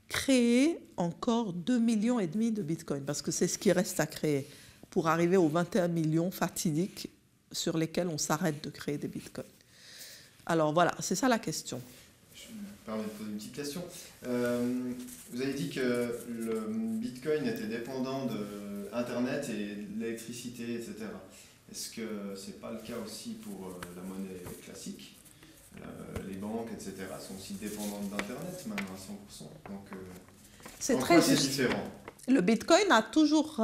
créer encore 2,5 millions de Bitcoin? Parce que c'est ce qui reste à créer pour arriver aux 21 millions fatidiques sur lesquels on s'arrête de créer des Bitcoins. Alors voilà, c'est ça la question. Je me permets de poser une petite question. Vous avez dit que le Bitcoin était dépendant de Internet et de l'électricité, etc. Est-ce que ce n'est pas le cas aussi pour la monnaie classique? Les banques, etc., sont aussi dépendantes d'Internet maintenant à 100%. Donc, c'est très juste. C'est différent. Le Bitcoin a toujours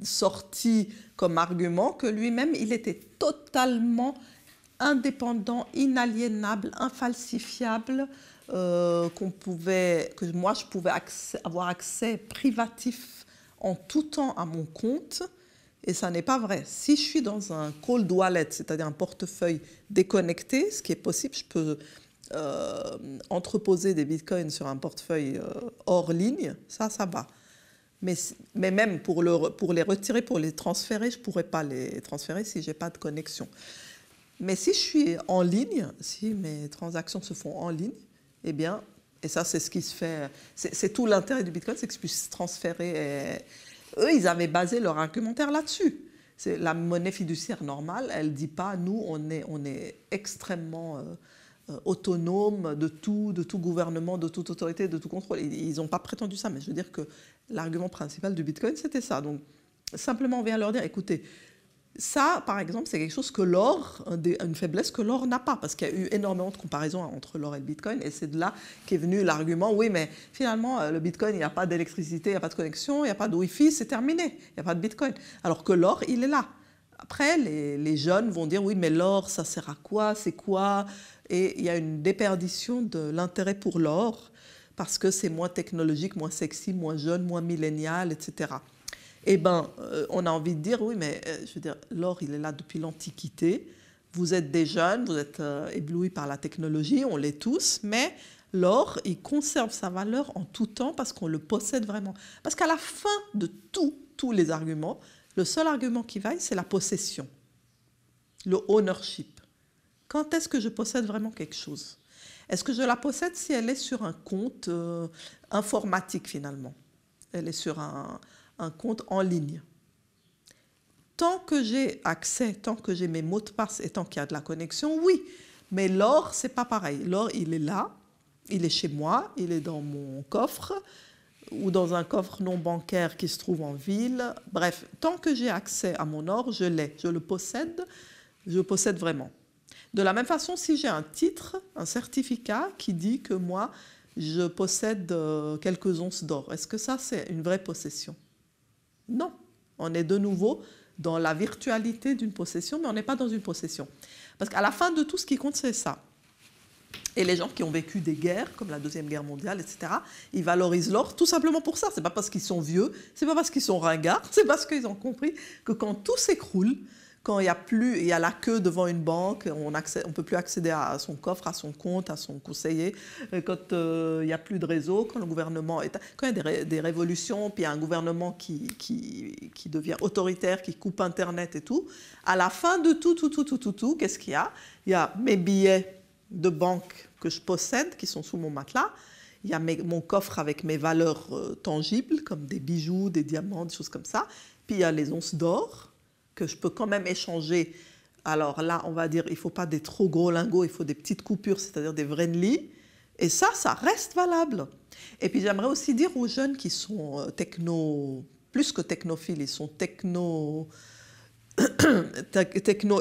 sorti comme argument que lui-même, il était totalement indépendant, inaliénable, infalsifiable, que moi, je pouvais avoir accès privatif en tout temps à mon compte. Et ça n'est pas vrai. Si je suis dans un cold wallet, c'est-à-dire un portefeuille déconnecté, ce qui est possible, je peux entreposer des bitcoins sur un portefeuille hors ligne, ça va. Mais même pour les retirer, pour les transférer, je ne pourrais pas les transférer si je n'ai pas de connexion. Mais si je suis en ligne, si mes transactions se font en ligne, eh bien, et ça c'est ce qui se fait, c'est tout l'intérêt du Bitcoin, c'est que je puisse transférer. Eux, ils avaient basé leur argumentaire là-dessus. C'est la monnaie fiduciaire normale, elle ne dit pas, nous, on est extrêmement autonome de tout gouvernement, de toute autorité, de tout contrôle. Ils n'ont pas prétendu ça, mais je veux dire que l'argument principal du Bitcoin, c'était ça. Donc, simplement, on vient leur dire, écoutez, ça, par exemple, c'est quelque chose que l'or, une faiblesse que l'or n'a pas, parce qu'il y a eu énormément de comparaisons entre l'or et le Bitcoin, et c'est de là qu'est venu l'argument, oui, mais finalement, le Bitcoin, il n'y a pas d'électricité, il n'y a pas de connexion, il n'y a pas de Wi-Fi, c'est terminé, il n'y a pas de Bitcoin. Alors que l'or, il est là. Après, les jeunes vont dire, oui, mais l'or, ça sert à quoi, c'est quoi? Et il y a une déperdition de l'intérêt pour l'or, parce que c'est moins technologique, moins sexy, moins jeune, moins millénial, etc. Eh bien, on a envie de dire, oui, mais je veux dire, l'or, il est là depuis l'Antiquité. Vous êtes des jeunes, vous êtes éblouis par la technologie, on l'est tous, mais l'or, il conserve sa valeur en tout temps parce qu'on le possède vraiment. Parce qu'à la fin de tous les arguments, le seul argument qui vaille, c'est la possession, le ownership. Quand est-ce que je possède vraiment quelque chose? Est-ce que je la possède si elle est sur un compte informatique, finalement? Elle est sur un compte en ligne. Tant que j'ai accès, tant que j'ai mes mots de passe et tant qu'il y a de la connexion, oui. Mais l'or, c'est pas pareil. L'or, il est là, il est chez moi, il est dans mon coffre ou dans un coffre non bancaire qui se trouve en ville. Bref, tant que j'ai accès à mon or, je l'ai, je le possède vraiment. De la même façon, si j'ai un titre, un certificat qui dit que moi, je possède quelques onces d'or, est-ce que ça, c'est une vraie possession? Non, on est de nouveau dans la virtualité d'une possession, mais on n'est pas dans une possession. Parce qu'à la fin de tout, ce qui compte, c'est ça. Et les gens qui ont vécu des guerres, comme la Deuxième Guerre mondiale, etc., ils valorisent l'or tout simplement pour ça. Ce n'est pas parce qu'ils sont vieux, ce n'est pas parce qu'ils sont ringards, c'est parce qu'ils ont compris que quand tout s'écroule, quand il y a la queue devant une banque, on ne peut plus accéder à son coffre, à son compte, à son conseiller, quand il n'y a plus de réseau, quand le gouvernement quand il y a des révolutions, puis il y a un gouvernement qui devient autoritaire, qui coupe Internet et tout, à la fin de tout, qu'est-ce qu'il y a? Il y a mes billets de banque que je possède, qui sont sous mon matelas, il y a mon coffre avec mes valeurs tangibles, comme des bijoux, des diamants, des choses comme ça, puis il y a les onces d'or, que je peux quand même échanger. Alors là, on va dire, il ne faut pas des trop gros lingots, il faut des petites coupures, c'est-à-dire des vrais nlis. Et ça reste valable. Et puis j'aimerais aussi dire aux jeunes qui sont plus que technophiles, ils sont techno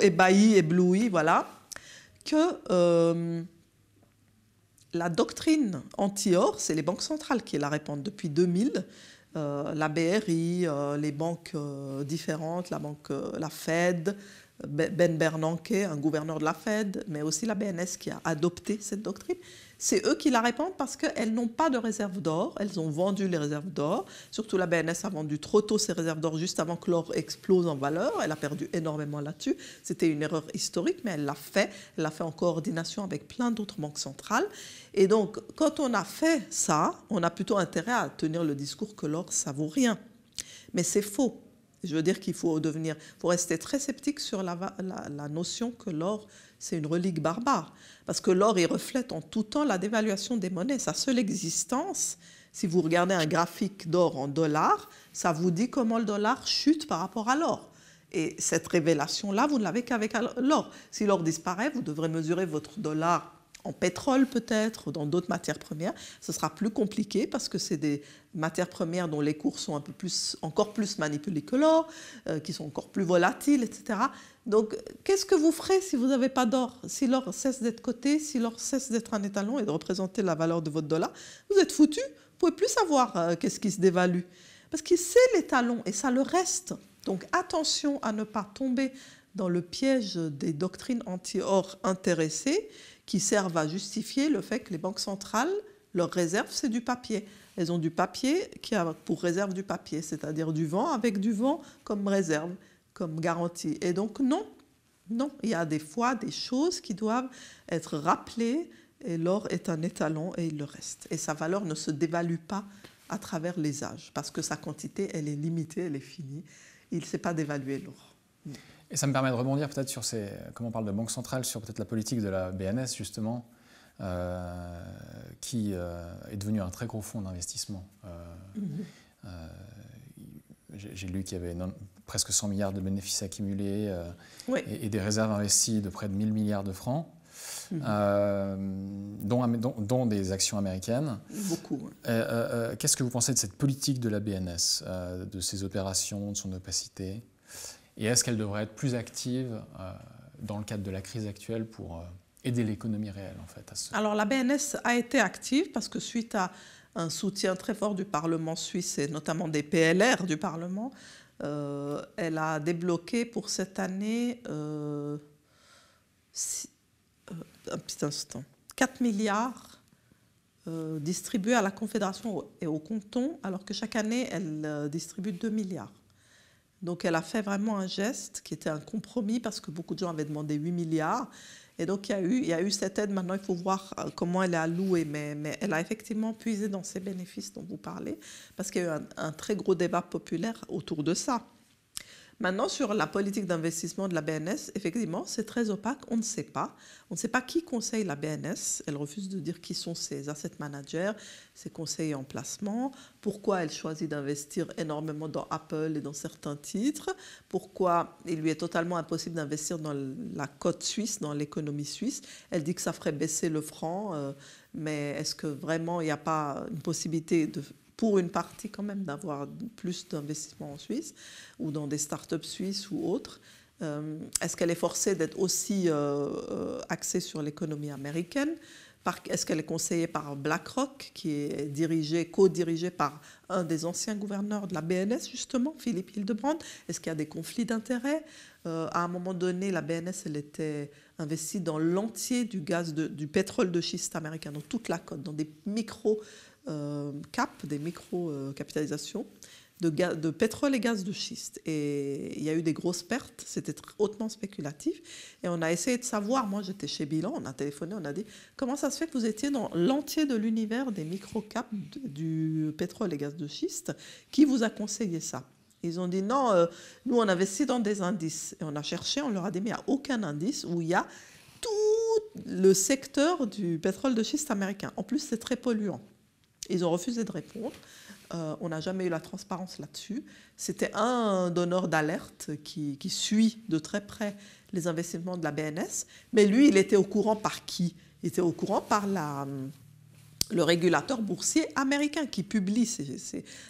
ébahis, éblouis, voilà, que la doctrine anti-or, c'est les banques centrales qui la répandent depuis 2000. La BRI, les banques différentes, la Fed, Ben Bernanke, un gouverneur de la Fed, mais aussi la BNS qui a adopté cette doctrine. C'est eux qui la répandent parce qu'elles n'ont pas de réserves d'or, elles ont vendu les réserves d'or. Surtout la BNS a vendu trop tôt ses réserves d'or juste avant que l'or explose en valeur. Elle a perdu énormément là-dessus. C'était une erreur historique, mais elle l'a fait en coordination avec plein d'autres banques centrales. Et donc, quand on a fait ça, on a plutôt intérêt à tenir le discours que l'or, ça vaut rien. Mais c'est faux. Je veux dire qu'il faut rester très sceptique sur la notion que l'or, c'est une relique barbare. Parce que l'or, il reflète en tout temps la dévaluation des monnaies. Sa seule existence, si vous regardez un graphique d'or en dollars, ça vous dit comment le dollar chute par rapport à l'or. Et cette révélation-là, vous ne l'avez qu'avec l'or. Si l'or disparaît, vous devrez mesurer votre dollar en pétrole peut-être, dans d'autres matières premières. Ce sera plus compliqué parce que c'est des matières premières dont les cours sont encore plus manipulés que l'or, qui sont encore plus volatiles, etc. Donc, qu'est-ce que vous ferez si vous n'avez pas d'or? Si l'or cesse d'être coté, si l'or cesse d'être un étalon et de représenter la valeur de votre dollar, vous êtes foutu. Vous ne pouvez plus savoir qu'est-ce qui se dévalue. Parce que c'est l'étalon et ça le reste. Donc, attention à ne pas tomber dans le piège des doctrines anti-or intéressées qui servent à justifier le fait que les banques centrales, leur réserve, c'est du papier. Elles ont du papier qui a pour réserve du papier, c'est-à-dire du vent avec du vent comme réserve, comme garantie. Et donc non, il y a des fois des choses qui doivent être rappelées et l'or est un étalon et il le reste. Et sa valeur ne se dévalue pas à travers les âges parce que sa quantité, elle est limitée, elle est finie. Il ne sait pas dévaluer l'or. Et ça me permet de rebondir peut-être sur comme on parle de banque centrale, sur peut-être la politique de la BNS justement, qui est devenu un très gros fonds d'investissement. J'ai lu qu'il y avait presque 100 milliards de bénéfices accumulés et des réserves investies de près de 1000 milliards de francs, dont des actions américaines. Beaucoup. Qu'est-ce que vous pensez de cette politique de la BNS, de ses opérations, de son opacité? Et est-ce qu'elle devrait être plus active dans le cadre de la crise actuelle pour aider l'économie réelle en fait Alors la BNS a été active parce que suite à un soutien très fort du Parlement suisse et notamment des PLR du Parlement, elle a débloqué pour cette année un petit instant, 4 milliards distribués à la Confédération et au canton, alors que chaque année, elle distribue 2 milliards. Donc elle a fait vraiment un geste qui était un compromis parce que beaucoup de gens avaient demandé 8 milliards. Et donc il y a eu cette aide. Maintenant, il faut voir comment elle est allouée. Mais elle a effectivement puisé dans ces bénéfices dont vous parlez parce qu'il y a eu un très gros débat populaire autour de ça. Maintenant, sur la politique d'investissement de la BNS, effectivement, c'est très opaque. On ne sait pas. On ne sait pas qui conseille la BNS. Elle refuse de dire qui sont ses asset managers, ses conseillers en placement, pourquoi elle choisit d'investir énormément dans Apple et dans certains titres, pourquoi il lui est totalement impossible d'investir dans la cote suisse, dans l'économie suisse. Elle dit que ça ferait baisser le franc, mais est-ce que vraiment il n'y a pas une possibilité pour une partie quand même d'avoir plus d'investissements en Suisse ou dans des startups suisses ou autres? Est-ce qu'elle est forcée d'être aussi axée sur l'économie américaine? Est-ce qu'elle est conseillée par BlackRock, qui est co-dirigé par un des anciens gouverneurs de la BNS, justement, Philippe Hildebrand? Est-ce qu'il y a des conflits d'intérêts? À un moment donné, la BNS, elle était investie dans l'entier du pétrole de schiste américain, dans toute la côte, dans des des micro-capitalisations de pétrole et gaz de schiste. Et il y a eu des grosses pertes, c'était hautement spéculatif. Et on a essayé de savoir, moi j'étais chez Bilan, on a téléphoné, on a dit comment ça se fait que vous étiez dans l'entier de l'univers des micro-caps du pétrole et gaz de schiste, qui vous a conseillé ça? Ils ont dit non, nous on investit dans des indices. Et on a cherché, on leur a dit mais il n'y a aucun indice où il y a tout le secteur du pétrole de schiste américain. En plus c'est très polluant. Ils ont refusé de répondre. On n'a jamais eu la transparence là-dessus. C'était un donneur d'alerte qui suit de très près les investissements de la BNS. Mais lui, il était au courant par qui? Il était au courant par le régulateur boursier américain qui publie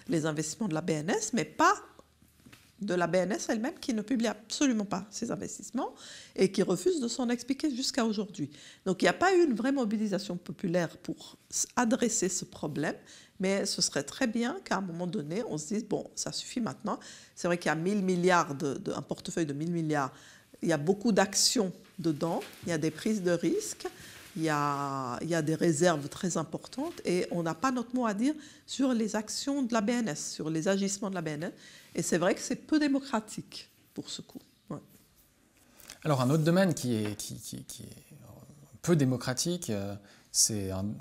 les investissements de la BNS, mais pas de la BNS elle-même, qui ne publie absolument pas ses investissements et qui refuse de s'en expliquer jusqu'à aujourd'hui. Donc il n'y a pas eu une vraie mobilisation populaire pour adresser ce problème, mais ce serait très bien qu'à un moment donné, on se dise, bon, ça suffit maintenant. C'est vrai qu'il y a 1000 milliards, un portefeuille de 1000 milliards, il y a beaucoup d'actions dedans, il y a des prises de risques, il y a des réserves très importantes et on n'a pas notre mot à dire sur les actions de la BNS, sur les agissements de la BNS. Et c'est vrai que c'est peu démocratique pour ce coup. Ouais. Alors un autre domaine qui est peu démocratique, c'est une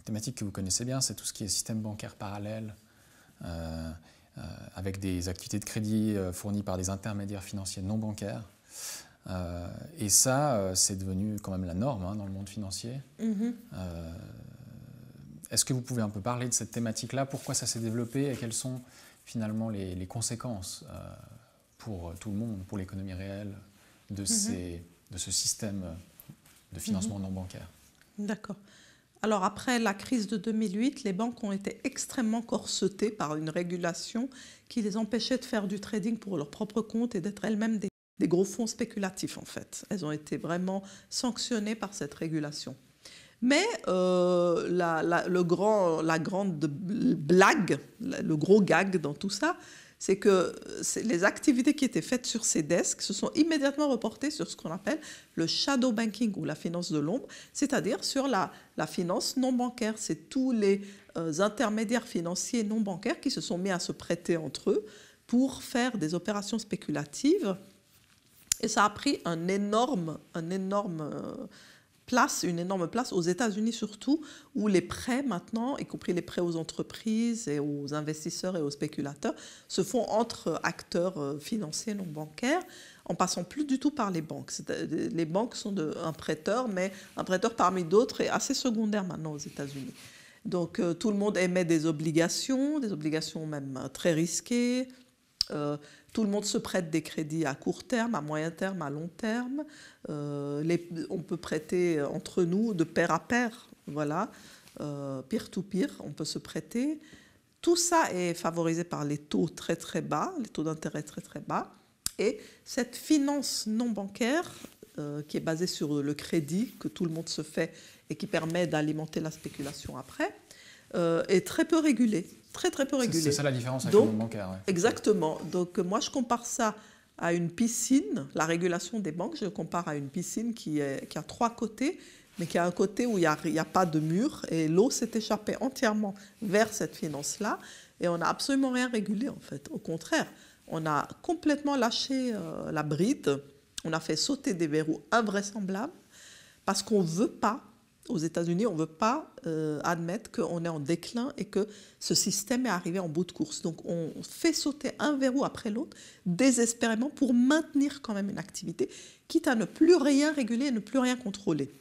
thématique que vous connaissez bien, c'est tout ce qui est système bancaire parallèle, avec des activités de crédit fournies par des intermédiaires financiers non bancaires. Et ça, c'est devenu quand même la norme dans le monde financier. Est-ce que vous pouvez un peu parler de cette thématique-là? Pourquoi ça s'est développé et quelles sont finalement les conséquences pour tout le monde, pour l'économie réelle, de ce système de financement non bancaire? D'accord. Alors après la crise de 2008, les banques ont été extrêmement corsetées par une régulation qui les empêchait de faire du trading pour leur propre compte et d'être elles-mêmes des gros fonds spéculatifs en fait. Elles ont été vraiment sanctionnées par cette régulation. Mais la grande blague, le gros gag dans tout ça, c'est que les activités qui étaient faites sur ces desks se sont immédiatement reportées sur ce qu'on appelle le shadow banking ou la finance de l'ombre, c'est-à-dire sur la finance non bancaire. C'est tous les intermédiaires financiers non bancaires qui se sont mis à se prêter entre eux pour faire des opérations spéculatives. Et ça a pris une énorme place aux États-Unis surtout, où les prêts maintenant, y compris les prêts aux entreprises et aux investisseurs et aux spéculateurs, se font entre acteurs financiers non bancaires. en passant plus du tout par les banques. Les banques sont un prêteur, mais un prêteur parmi d'autres est assez secondaire maintenant aux États-Unis. Donc tout le monde émet des obligations même très risquées. Tout le monde se prête des crédits à court terme, à moyen terme, à long terme. On peut prêter entre nous de pair à pair, voilà, peer-to-peer, on peut se prêter. Tout ça est favorisé par les taux très très bas, les taux d'intérêt très très bas. Et cette finance non bancaire, qui est basée sur le crédit que tout le monde se fait et qui permet d'alimenter la spéculation après, est très peu régulée. Très très peu régulée. C'est ça la différence avec le monde bancaire. Ouais. Exactement. Donc moi je compare ça à une piscine, la régulation des banques, je compare à une piscine qui a 3 côtés, mais qui a un côté où il n'y a pas de mur et l'eau s'est échappée entièrement vers cette finance-là et on n'a absolument rien régulé en fait. Au contraire, on a complètement lâché la bride, on a fait sauter des verrous invraisemblables parce qu'on ne veut pas, aux États-Unis, on ne veut pas admettre qu'on est en déclin et que ce système est arrivé en bout de course. Donc on fait sauter un verrou après l'autre désespérément pour maintenir quand même une activité, quitte à ne plus rien réguler et ne plus rien contrôler.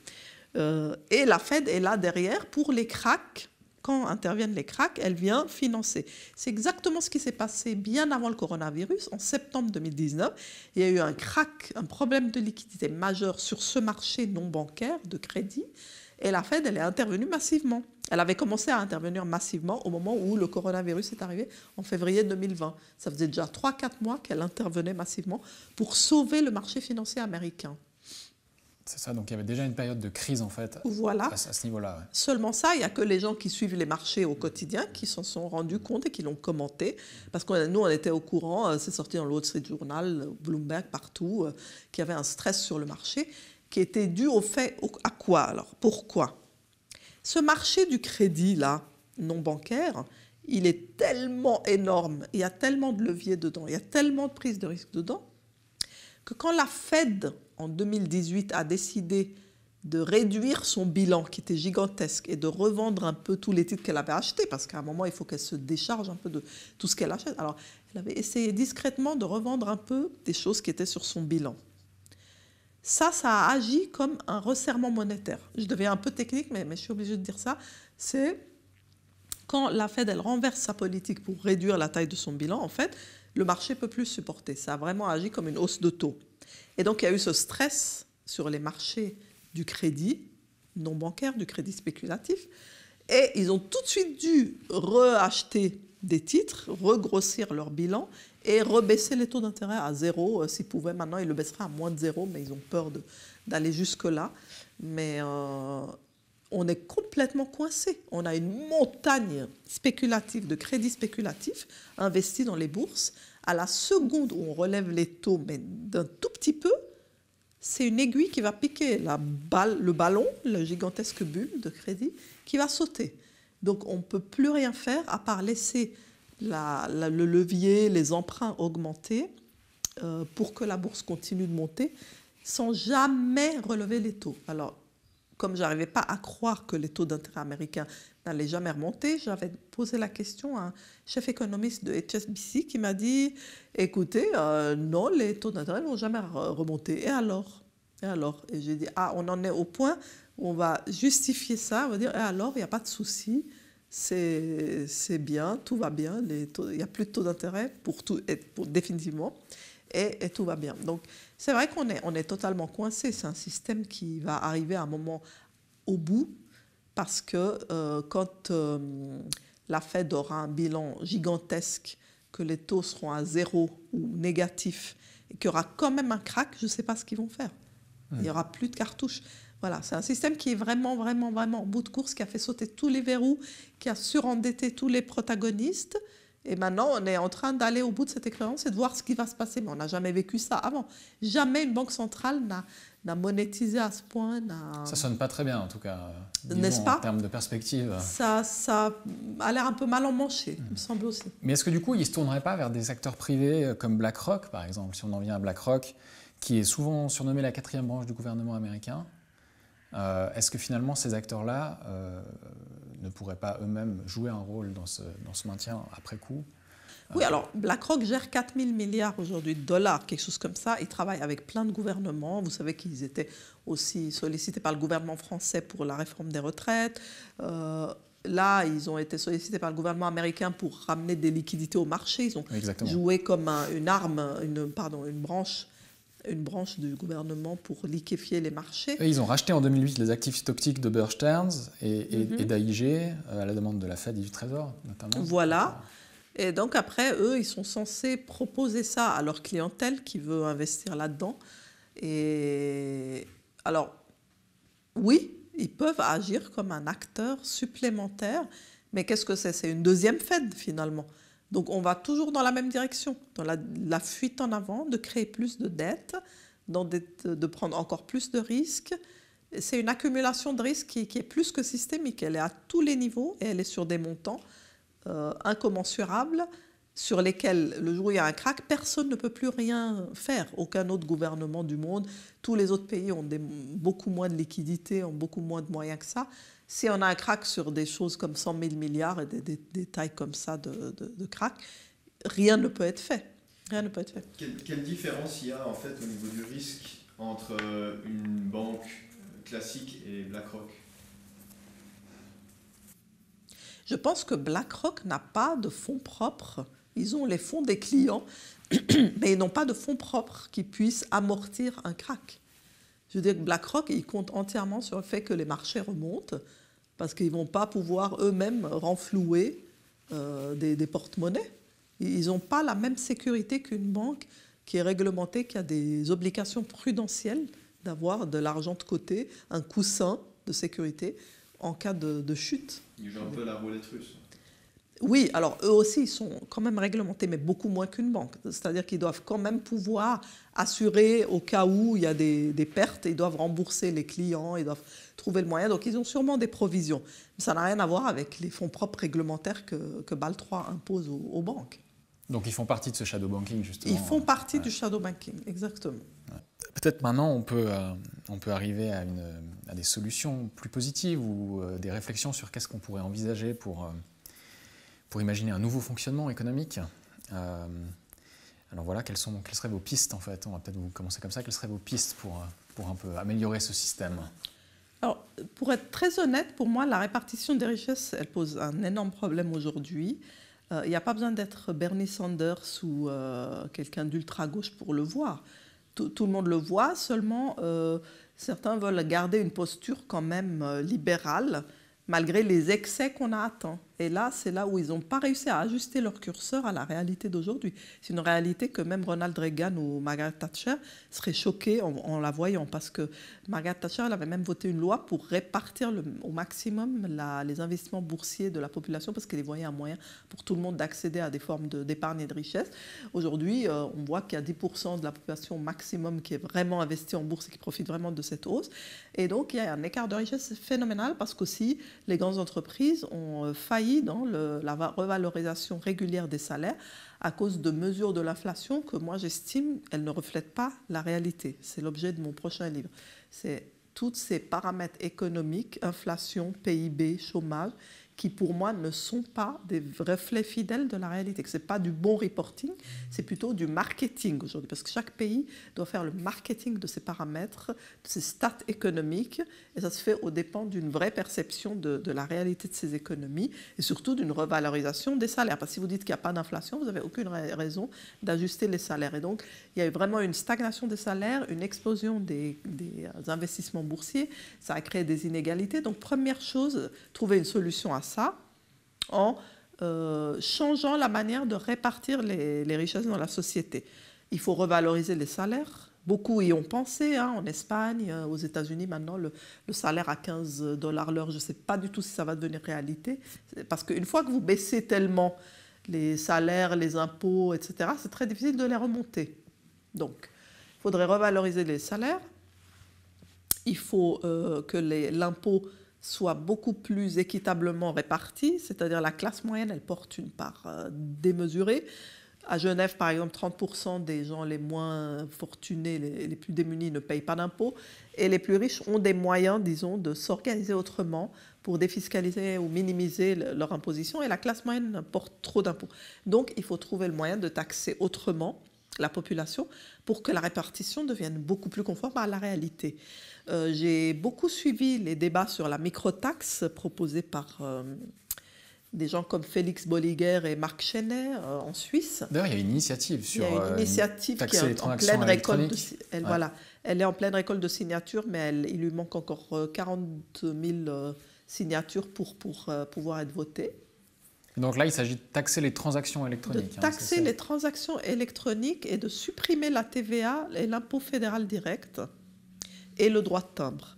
Et la Fed est là derrière pour les cracks. Quand interviennent les cracks, elle vient financer. C'est exactement ce qui s'est passé bien avant le coronavirus. En septembre 2019, il y a eu un crack, un problème de liquidité majeur sur ce marché non bancaire de crédit. Et la Fed, elle est intervenue massivement. Elle avait commencé à intervenir massivement au moment où le coronavirus est arrivé en février 2020. Ça faisait déjà 3-4 mois qu'elle intervenait massivement pour sauver le marché financier américain. C'est ça, donc il y avait déjà une période de crise en fait voilà. à ce niveau-là. Ouais. Seulement ça, il n'y a que les gens qui suivent les marchés au quotidien qui s'en sont rendus compte et qui l'ont commenté. Parce que nous, on était au courant, c'est sorti dans le Wall Street Journal, Bloomberg, partout, qu'il y avait un stress sur le marché qui était dû au fait, à quoi alors? Pourquoi? Ce marché du crédit, là, non bancaire, il est tellement énorme, il y a tellement de leviers dedans, il y a tellement de prises de risque dedans, que quand la Fed, en 2018, a décidé de réduire son bilan, qui était gigantesque, et de revendre un peu tous les titres qu'elle avait achetés, parce qu'à un moment, il faut qu'elle se décharge un peu de tout ce qu'elle achète. Alors, elle avait essayé discrètement de revendre un peu des choses qui étaient sur son bilan. Ça a agi comme un resserrement monétaire. Je deviens un peu technique, mais je suis obligée de dire ça. C'est quand la Fed, elle renverse sa politique pour réduire la taille de son bilan, en fait, le marché ne peut plus supporter. Ça a vraiment agi comme une hausse de taux. Et donc, il y a eu ce stress sur les marchés du crédit non bancaire, du crédit spéculatif. Et ils ont tout de suite dû reacheter des titres, regrossir leur bilan et rebaisser les taux d'intérêt à 0. S'ils pouvaient, maintenant, ils le baisseraient à moins de 0, mais ils ont peur d'aller jusque-là. Mais on est complètement coincé. On a une montagne spéculative, de crédit spéculatif investi dans les bourses. À la seconde où on relève les taux, mais d'un tout petit peu, c'est une aiguille qui va piquer le ballon, le gigantesque bulle de crédit, qui va sauter. Donc on ne peut plus rien faire à part laisser le levier, les emprunts augmenter pour que la bourse continue de monter sans jamais relever les taux. Alors, comme je n'arrivais pas à croire que les taux d'intérêt américains n'allaient jamais remonter, j'avais posé la question à un chef économiste de HSBC qui m'a dit « Écoutez, non, les taux d'intérêt ne vont jamais remonter. Et alors ?» Et j'ai dit « Ah, on en est au point où on va justifier ça, on va dire « Et alors, il n'y a pas de souci, c'est bien, tout va bien, il n'y a plus de taux d'intérêt définitivement. » Et tout va bien. Donc, c'est vrai qu'on est totalement coincé. C'est un système qui va arriver à un moment au bout parce que quand la Fed aura un bilan gigantesque, que les taux seront à 0 ou négatifs et qu'il y aura quand même un crack, je ne sais pas ce qu'ils vont faire. Il n'y aura plus de cartouches. Voilà, c'est un système qui est vraiment, vraiment, vraiment en bout de course, qui a fait sauter tous les verrous, qui a surendetté tous les protagonistes. Et maintenant, on est en train d'aller au bout de cette expérience et de voir ce qui va se passer. Mais on n'a jamais vécu ça avant. Jamais une banque centrale n'a monétisé à ce point. Ça sonne pas très bien, en tout cas, n'est-ce pas, en termes de perspective. Ça a l'air un peu mal emmanché, il me semble aussi. Mais est-ce que du coup, il ne se tournerait pas vers des acteurs privés comme BlackRock, par exemple, si on en vient à BlackRock, qui est souvent surnommé la 4e branche du gouvernement américain? Est-ce que finalement, ces acteurs-là ne pourraient pas eux-mêmes jouer un rôle dans ce maintien après coup? Oui, alors BlackRock gère 4 000 milliards aujourd'hui de dollars, quelque chose comme ça. Ils travaillent avec plein de gouvernements. Vous savez qu'ils étaient aussi sollicités par le gouvernement français pour la réforme des retraites. Là, ils ont été sollicités par le gouvernement américain pour ramener des liquidités au marché. Ils ont joué comme une arme, une branche du gouvernement pour liquéfier les marchés. Et ils ont racheté en 2008 les actifs stocktiques de Bear Stearns et d'AIG à la demande de la Fed et du Trésor, notamment. Voilà. Et donc après, eux, ils sont censés proposer ça à leur clientèle qui veut investir là-dedans. Et alors, oui, ils peuvent agir comme un acteur supplémentaire, mais qu'est-ce que c'est? C'est une deuxième Fed finalement. Donc on va toujours dans la même direction, dans la fuite en avant, de créer plus de dettes, de prendre encore plus de risques. C'est une accumulation de risques qui est plus que systémique. Elle est à tous les niveaux et elle est sur des montants incommensurables sur lesquels, le jour où il y a un crack, personne ne peut plus rien faire. Aucun autre gouvernement du monde. Tous les autres pays ont beaucoup moins de liquidités, ont beaucoup moins de moyens que ça. Si on a un crack sur des choses comme 100 000 milliards et des tailles comme ça de crack, rien ne peut être fait. Rien ne peut être fait. Quelle différence il y a en fait au niveau du risque entre une banque classique et BlackRock? Je pense que BlackRock n'a pas de fonds propres. Ils ont les fonds des clients, mais ils n'ont pas de fonds propres qui puissent amortir un crack. Je veux dire que BlackRock, ils comptent entièrement sur le fait que les marchés remontent parce qu'ils ne vont pas pouvoir eux-mêmes renflouer des porte-monnaies. Ils n'ont pas la même sécurité qu'une banque qui est réglementée, qui a des obligations prudentielles d'avoir de l'argent de côté, un coussin de sécurité en cas de chute. Ils jouent un peu la roulette russe. Oui, alors eux aussi, ils sont quand même réglementés, mais beaucoup moins qu'une banque. C'est-à-dire qu'ils doivent quand même pouvoir assurer au cas où il y a des pertes, ils doivent rembourser les clients, ils doivent trouver le moyen. Donc ils ont sûrement des provisions. Mais ça n'a rien à voir avec les fonds propres réglementaires que BAL 3 impose aux banques. Donc ils font partie de ce shadow banking, justement. Ils font partie du shadow banking, exactement. Ouais. Peut-être maintenant on peut arriver à des solutions plus positives ou des réflexions sur qu'est-ce qu'on pourrait envisager pour imaginer un nouveau fonctionnement économique. Alors voilà, quelles seraient vos pistes en fait? On va peut-être vous commencer comme ça. Quelles seraient vos pistes pour un peu améliorer ce système? Alors, pour être très honnête, pour moi, la répartition des richesses, elle pose un énorme problème aujourd'hui. Il n'y a pas besoin d'être Bernie Sanders ou quelqu'un d'ultra-gauche pour le voir. Tout le monde le voit, seulement certains veulent garder une posture quand même libérale, malgré les excès qu'on a atteints. Et là, c'est là où ils n'ont pas réussi à ajuster leur curseur à la réalité d'aujourd'hui. C'est une réalité que même Ronald Reagan ou Margaret Thatcher seraient choqués en la voyant, parce que Margaret Thatcher, elle avait même voté une loi pour répartir au maximum les investissements boursiers de la population, parce qu'elle voyait un moyen pour tout le monde d'accéder à des formes d'épargne et de richesse. Aujourd'hui, on voit qu'il y a 10% de la population maximum qui est vraiment investie en bourse et qui profite vraiment de cette hausse. Et donc, il y a un écart de richesse phénoménal, parce qu'aussi, les grandes entreprises ont failli dans la revalorisation régulière des salaires à cause de mesures de l'inflation que moi j'estime, elles ne reflètent pas la réalité. C'est l'objet de mon prochain livre. C'est tous ces paramètres économiques, inflation, PIB, chômage, qui pour moi ne sont pas des reflets fidèles de la réalité, que ce n'est pas du bon reporting, c'est plutôt du marketing aujourd'hui, parce que chaque pays doit faire le marketing de ses paramètres, de ses stats économiques, et ça se fait aux dépens d'une vraie perception de la réalité de ces économies, et surtout d'une revalorisation des salaires, parce que si vous dites qu'il n'y a pas d'inflation, vous n'avez aucune raison d'ajuster les salaires, et donc il y a eu vraiment une stagnation des salaires, une explosion des investissements boursiers, ça a créé des inégalités, donc première chose, trouver une solution à ça en changeant la manière de répartir les richesses dans la société. Il faut revaloriser les salaires. Beaucoup y ont pensé, hein, en Espagne, aux États-Unis maintenant, le salaire à $15 l'heure, je ne sais pas du tout si ça va devenir réalité, parce qu'une fois que vous baissez tellement les salaires, les impôts, etc., c'est très difficile de les remonter. Donc, il faudrait revaloriser les salaires. Il faut que l'impôt soit beaucoup plus équitablement réparti, c'est-à-dire la classe moyenne, elle porte une part démesurée, À Genève, par exemple, 30% des gens les moins fortunés, les plus démunis, ne payent pas d'impôts. Et les plus riches ont des moyens, disons, de s'organiser autrement pour défiscaliser ou minimiser leur imposition. Et la classe moyenne porte trop d'impôts. Donc, il faut trouver le moyen de taxer autrement la population pour que la répartition devienne beaucoup plus conforme à la réalité. J'ai beaucoup suivi les débats sur la microtaxe proposée par des gens comme Félix Bolliger et Marc Chenet en Suisse. D'ailleurs, il y a une initiative sur il y a une initiative qui est en pleine récolte. Voilà, elle est en pleine récolte de signatures, mais il lui manque encore 40 000 signatures pour pouvoir être votée. Donc là, il s'agit de taxer les transactions électroniques. De taxer les transactions électroniques et de supprimer la TVA et l'impôt fédéral direct et le droit de timbre.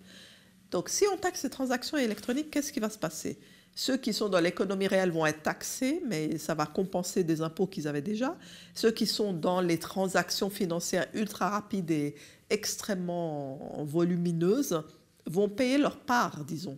Donc si on taxe les transactions électroniques, qu'est-ce qui va se passer ? Ceux qui sont dans l'économie réelle vont être taxés, mais ça va compenser des impôts qu'ils avaient déjà. Ceux qui sont dans les transactions financières ultra rapides et extrêmement volumineuses vont payer leur part, disons,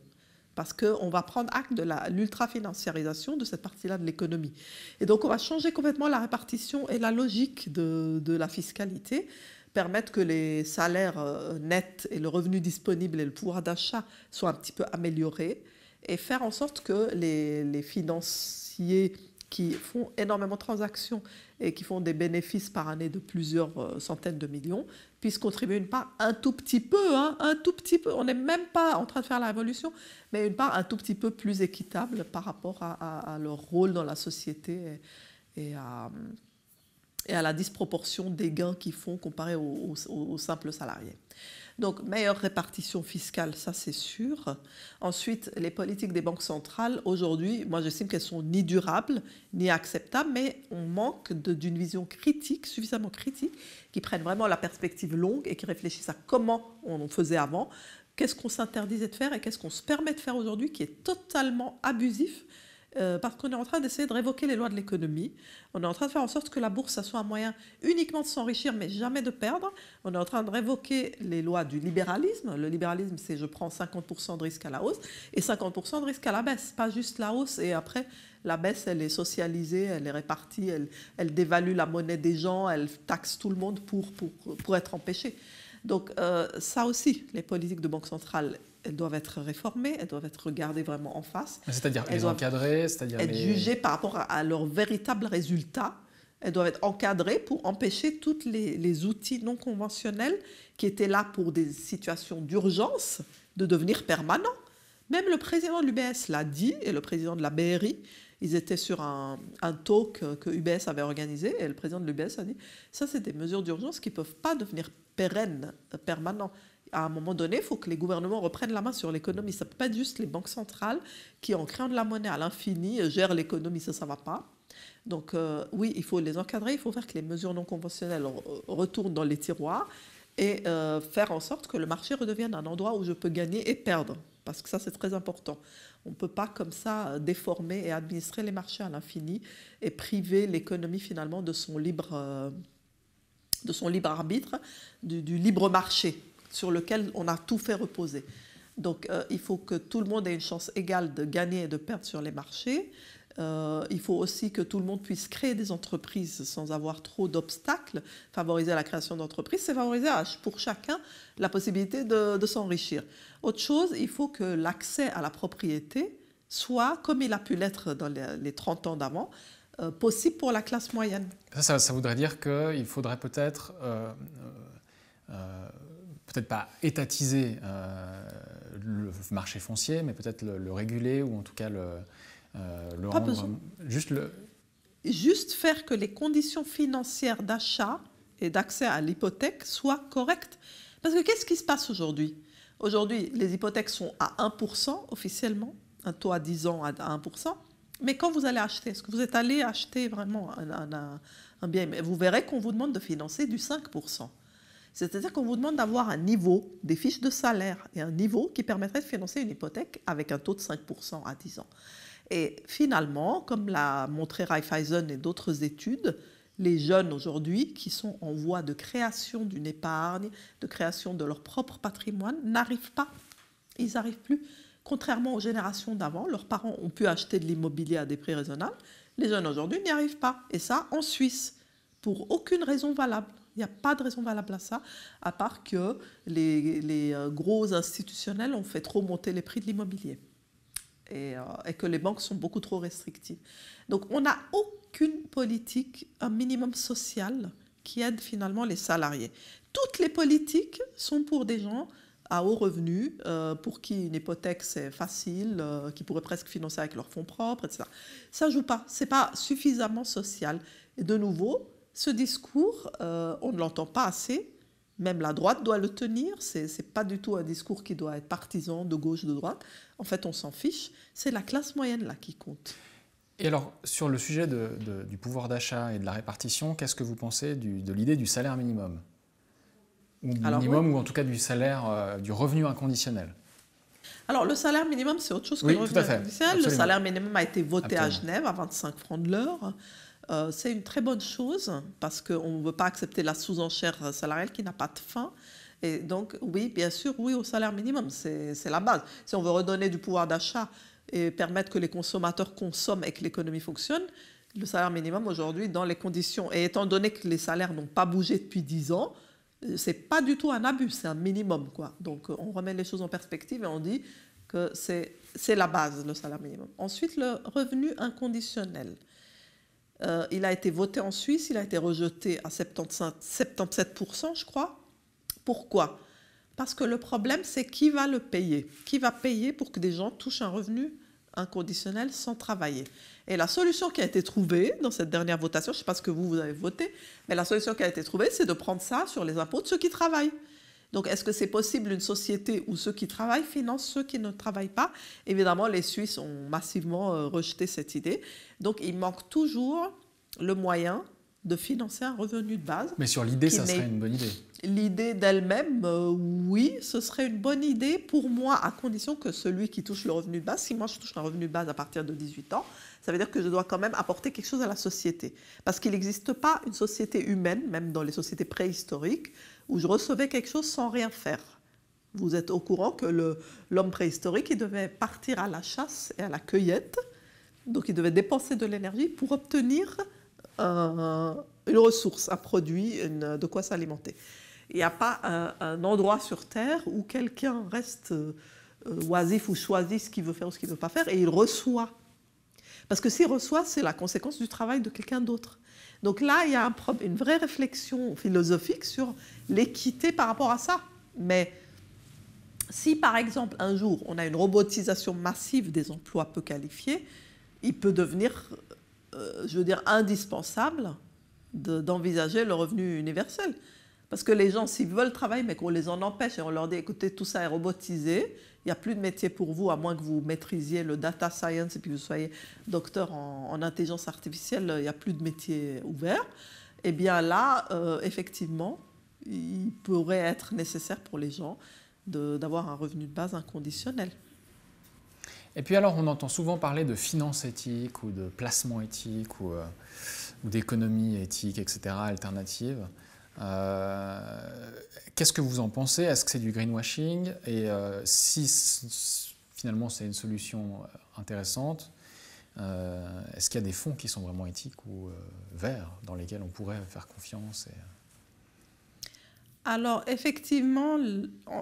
parce qu'on va prendre acte de l'ultra-financiarisation de cette partie-là de l'économie. Et donc on va changer complètement la répartition et la logique de la fiscalité, permettre que les salaires nets et le revenu disponible et le pouvoir d'achat soient un petit peu améliorés, et faire en sorte que les financiers qui font énormément de transactions et qui font des bénéfices par année de plusieurs centaines de millions puissent contribuer une part un tout petit peu, un tout petit peu, on n'est même pas en train de faire la révolution, mais une part un tout petit peu plus équitable par rapport à leur rôle dans la société et à la disproportion des gains qu'ils font comparé aux simples salariés. Donc, meilleure répartition fiscale, ça c'est sûr. Ensuite, les politiques des banques centrales, aujourd'hui, moi j'estime qu'elles sont ni durables, ni acceptables, mais on manque d'une vision critique, suffisamment critique, qui prenne vraiment la perspective longue et qui réfléchisse à comment on faisait avant, qu'est-ce qu'on s'interdisait de faire et qu'est-ce qu'on se permet de faire aujourd'hui qui est totalement abusif. Parce qu'on est en train d'essayer de révoquer les lois de l'économie. On est en train de faire en sorte que la bourse, ça soit un moyen uniquement de s'enrichir, mais jamais de perdre. On est en train de révoquer les lois du libéralisme. Le libéralisme, c'est je prends 50% de risque à la hausse et 50% de risque à la baisse. Pas juste la hausse et après, la baisse, elle est socialisée, elle est répartie, elle dévalue la monnaie des gens, elle taxe tout le monde pour être empêchée. Donc ça aussi, les politiques de banque centrale, elles doivent être réformées, elles doivent être regardées vraiment en face. C'est-à-dire les encadrer, c'est-à-dire être jugées par rapport à leurs véritables résultats. Elles doivent être encadrées pour empêcher tous les outils non conventionnels qui étaient là pour des situations d'urgence de devenir permanents. Même le président de l'UBS l'a dit, et le président de la BRI, ils étaient sur un talk que UBS avait organisé, et le président de l'UBS a dit « ça, c'est des mesures d'urgence qui ne peuvent pas devenir pérennes, permanents ». À un moment donné, il faut que les gouvernements reprennent la main sur l'économie. Ça ne peut pas être juste les banques centrales qui, en créant de la monnaie à l'infini, gèrent l'économie. Ça ne va pas. Donc oui, il faut les encadrer. Il faut faire que les mesures non conventionnelles retournent dans les tiroirs et faire en sorte que le marché redevienne un endroit où je peux gagner et perdre. Parce que ça, c'est très important. On ne peut pas comme ça déformer et administrer les marchés à l'infini et priver l'économie finalement de son libre arbitre, du libre marché, sur lequel on a tout fait reposer. Donc il faut que tout le monde ait une chance égale de gagner et de perdre sur les marchés. Il faut aussi que tout le monde puisse créer des entreprises sans avoir trop d'obstacles. Favoriser la création d'entreprises, c'est favoriser pour chacun la possibilité de s'enrichir. Autre chose, il faut que l'accès à la propriété soit, comme il a pu l'être dans les 30 ans d'avant, possible pour la classe moyenne. Ça voudrait dire qu'il faudrait peut-être pas étatiser le marché foncier, mais peut-être le réguler ou en tout cas le rendre juste faire que les conditions financières d'achat et d'accès à l'hypothèque soient correctes. Parce que qu'est-ce qui se passe aujourd'hui ? Aujourd'hui, les hypothèques sont à 1% officiellement, un taux à 10 ans à 1%. Mais quand vous allez acheter, est-ce que vous êtes allé acheter vraiment un bien ? Vous verrez qu'on vous demande de financer du 5%. C'est-à-dire qu'on vous demande d'avoir un niveau, des fiches de salaire et un niveau qui permettrait de financer une hypothèque avec un taux de 5% à 10 ans. Et finalement, comme l'a montré Raiffeisen et d'autres études, les jeunes aujourd'hui qui sont en voie de création d'une épargne, de création de leur propre patrimoine, n'arrivent pas. Ils n'arrivent plus. Contrairement aux générations d'avant, leurs parents ont pu acheter de l'immobilier à des prix raisonnables. Les jeunes aujourd'hui n'y arrivent pas. Et ça, en Suisse. pour aucune raison valable. Il n'y a pas de raison valable à ça, à part que les gros institutionnels ont fait trop monter les prix de l'immobilier et que les banques sont beaucoup trop restrictives. Donc on n'a aucune politique, un minimum social qui aide finalement les salariés. Toutes les politiques sont pour des gens à haut revenu, pour qui une hypothèque c'est facile, qui pourraient presque financer avec leurs fonds propres, etc. Ça ne joue pas, ce n'est pas suffisamment social. Et de nouveau, ce discours, on ne l'entend pas assez, même la droite doit le tenir, ce n'est pas du tout un discours qui doit être partisan de gauche, de droite. En fait, on s'en fiche, c'est la classe moyenne là qui compte. Et alors, sur le sujet du pouvoir d'achat et de la répartition, qu'est-ce que vous pensez de l'idée du salaire minimum ? Ou en tout cas du salaire, du revenu inconditionnel. Alors, le salaire minimum, c'est autre chose que le revenu inconditionnel. Le salaire minimum a été voté à Genève à 25 francs de l'heure. C'est une très bonne chose parce qu'on ne veut pas accepter la sous-enchère salariale qui n'a pas de fin. Et donc, oui, bien sûr, oui au salaire minimum, c'est la base. Si on veut redonner du pouvoir d'achat et permettre que les consommateurs consomment et que l'économie fonctionne, le salaire minimum aujourd'hui, dans les conditions, et étant donné que les salaires n'ont pas bougé depuis 10 ans, c'est pas du tout un abus, c'est un minimum, quoi. Donc on remet les choses en perspective et on dit que c'est la base, le salaire minimum. Ensuite, le revenu inconditionnel. Il a été voté en Suisse, il a été rejeté à 77%, je crois. Pourquoi ? Parce que le problème, c'est qui va le payer ? Qui va payer pour que des gens touchent un revenu inconditionnel sans travailler ? Et la solution qui a été trouvée dans cette dernière votation, je ne sais pas ce que vous avez voté, mais la solution qui a été trouvée, c'est de prendre ça sur les impôts de ceux qui travaillent. Donc, est-ce que c'est possible une société où ceux qui travaillent financent ceux qui ne travaillent pas ? Évidemment, les Suisses ont massivement rejeté cette idée. Donc, il manque toujours le moyen de financer un revenu de base. Mais sur l'idée, ça serait une bonne idée. L'idée d'elle-même, oui, ce serait une bonne idée pour moi, à condition que celui qui touche le revenu de base, si moi je touche un revenu de base à partir de 18 ans, ça veut dire que je dois quand même apporter quelque chose à la société. Parce qu'il n'existe pas une société humaine, même dans les sociétés préhistoriques, où je recevais quelque chose sans rien faire. Vous êtes au courant que l'homme préhistorique, il devait partir à la chasse et à la cueillette, donc il devait dépenser de l'énergie pour obtenir une ressource, un produit, de quoi s'alimenter. Il n'y a pas un endroit sur Terre où quelqu'un reste oisif ou choisit ce qu'il veut faire ou ce qu'il ne veut pas faire et il reçoit. Parce que s'il reçoit, c'est la conséquence du travail de quelqu'un d'autre. Donc là, il y a une vraie réflexion philosophique sur l'équité par rapport à ça. Mais si, par exemple, un jour, on a une robotisation massive des emplois peu qualifiés, il peut devenir, indispensable d'envisager le revenu universel. Parce que les gens, s'ils veulent travailler, mais qu'on les en empêche et on leur dit, écoutez, tout ça est robotisé, il n'y a plus de métier pour vous, à moins que vous maîtrisiez le data science et que vous soyez docteur en intelligence artificielle, il n'y a plus de métier ouvert. Eh bien là, effectivement, il pourrait être nécessaire pour les gens d'avoir un revenu de base inconditionnel. Et puis alors, on entend souvent parler de finance éthique ou de placement éthique ou d'économie éthique, etc., alternative. Qu'est-ce que vous en pensez ? Est-ce que c'est du greenwashing ? Et si finalement c'est une solution intéressante, est-ce qu'il y a des fonds qui sont vraiment éthiques ou verts dans lesquels on pourrait faire confiance Alors, effectivement,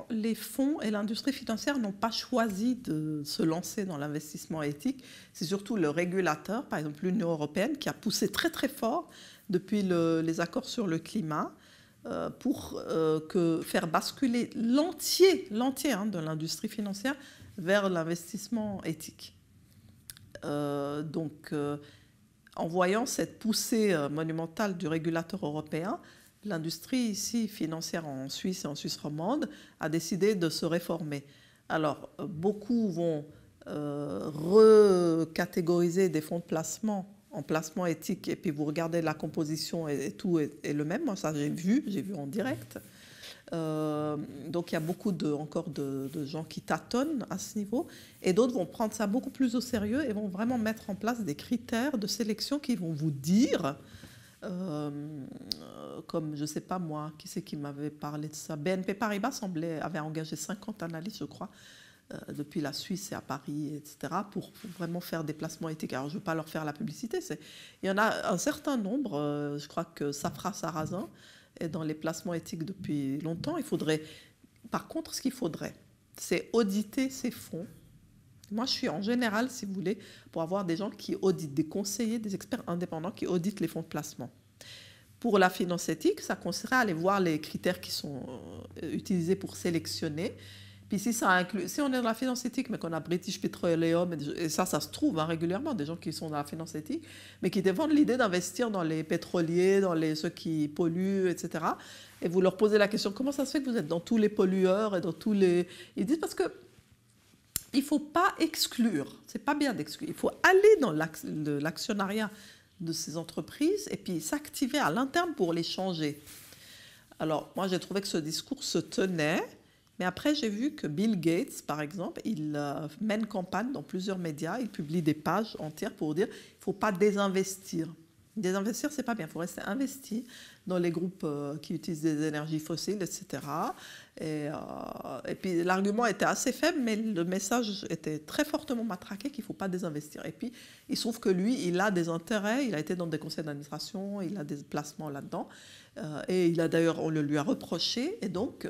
les fonds et l'industrie financière n'ont pas choisi de se lancer dans l'investissement éthique. C'est surtout le régulateur, par exemple l'Union européenne, qui a poussé très très fort depuis les accords sur le climat pour faire basculer l'entier de l'industrie financière vers l'investissement éthique. Donc, en voyant cette poussée monumentale du régulateur européen, l'industrie ici financière en Suisse et en Suisse romande a décidé de se réformer. Alors, beaucoup vont recatégoriser des fonds de placement en placement éthique et puis vous regardez la composition et tout est le même. Moi, ça, j'ai vu en direct. Donc, il y a beaucoup encore de gens qui tâtonnent à ce niveau et d'autres vont prendre ça beaucoup plus au sérieux et vont vraiment mettre en place des critères de sélection qui vont vous dire... comme, je ne sais pas moi, qui c'est qui m'avait parlé de ça ? BNP Paribas avait engagé 50 analystes, je crois, depuis la Suisse et à Paris, etc., pour vraiment faire des placements éthiques. Alors, je ne veux pas leur faire la publicité. Il y en a un certain nombre. Je crois que Safra Sarrazin est dans les placements éthiques depuis longtemps. Par contre, ce qu'il faudrait, c'est auditer ces fonds. Moi, je suis en général, si vous voulez, pour avoir des gens qui auditent, des conseillers, des experts indépendants qui auditent les fonds de placement. Pour la finance éthique, ça consisterait à aller voir les critères qui sont utilisés pour sélectionner. Puis si on est dans la finance éthique, mais qu'on a British Petroleum, et ça se trouve régulièrement, des gens qui sont dans la finance éthique, mais qui défendent l'idée d'investir dans les pétroliers, dans ceux qui polluent, etc. Et vous leur posez la question, comment ça se fait que vous êtes dans tous les pollueurs et dans tous les... Ils disent parce que il ne faut pas exclure, ce n'est pas bien d'exclure, il faut aller dans l'actionnariat de ces entreprises et puis s'activer à l'interne pour les changer. Alors, moi, j'ai trouvé que ce discours se tenait, mais après, j'ai vu que Bill Gates, par exemple, il mène campagne dans plusieurs médias, il publie des pages entières pour dire qu'il ne faut pas désinvestir. Désinvestir, ce n'est pas bien, il faut rester investi dans les groupes qui utilisent des énergies fossiles, etc. Et puis l'argument était assez faible, mais le message était très fortement matraqué qu'il ne faut pas désinvestir. Et puis il se trouve que lui, il a des intérêts, il a été dans des conseils d'administration, il a des placements là-dedans. Et il a d'ailleurs, on le lui a reproché. Et donc,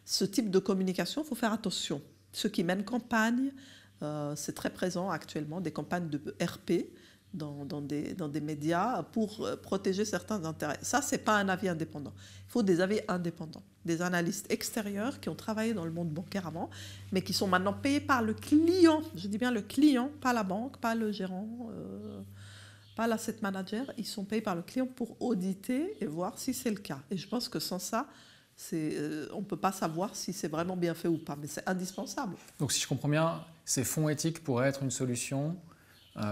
ce type de communication, il faut faire attention. Ceux qui mènent campagne, c'est très présent actuellement, des campagnes de RP, dans des médias pour protéger certains intérêts. Ça, ce n'est pas un avis indépendant. Il faut des avis indépendants, des analystes extérieurs qui ont travaillé dans le monde bancaire avant, mais qui sont maintenant payés par le client. Je dis bien le client, pas la banque, pas le gérant, pas l'asset manager. Ils sont payés par le client pour auditer et voir si c'est le cas. Et je pense que sans ça, on ne peut pas savoir si c'est vraiment bien fait ou pas, mais c'est indispensable. Donc si je comprends bien, ces fonds éthiques pourraient être une solution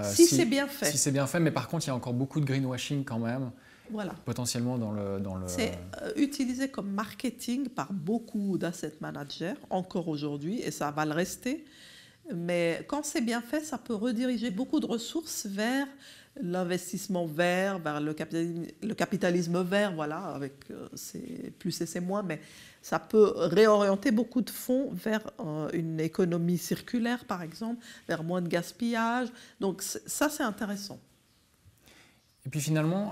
si c'est bien fait. Si c'est bien fait, mais par contre, il y a encore beaucoup de greenwashing quand même, voilà. Potentiellement dans le... C'est utilisé comme marketing par beaucoup d'asset managers, encore aujourd'hui, et ça va le rester. Mais quand c'est bien fait, ça peut rediriger beaucoup de ressources vers l'investissement vert, vers le capitalisme vert, voilà, avec ses plus et ses moins, mais ça peut réorienter beaucoup de fonds vers une économie circulaire, par exemple, vers moins de gaspillage. Donc ça, c'est intéressant. Et puis finalement,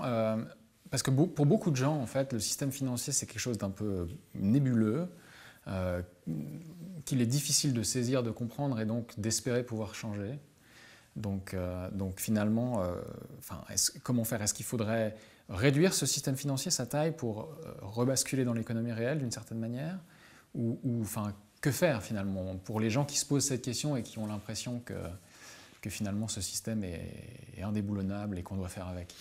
parce que pour beaucoup de gens, en fait, le système financier, c'est quelque chose d'un peu nébuleux, qu'il est difficile de saisir, de comprendre et donc d'espérer pouvoir changer. Donc finalement, comment faire? Est-ce qu'il faudrait réduire ce système financier, sa taille, pour rebasculer dans l'économie réelle d'une certaine manière? Ou que faire finalement pour les gens qui se posent cette question et qui ont l'impression que finalement ce système est indéboulonnable et qu'on doit faire avec?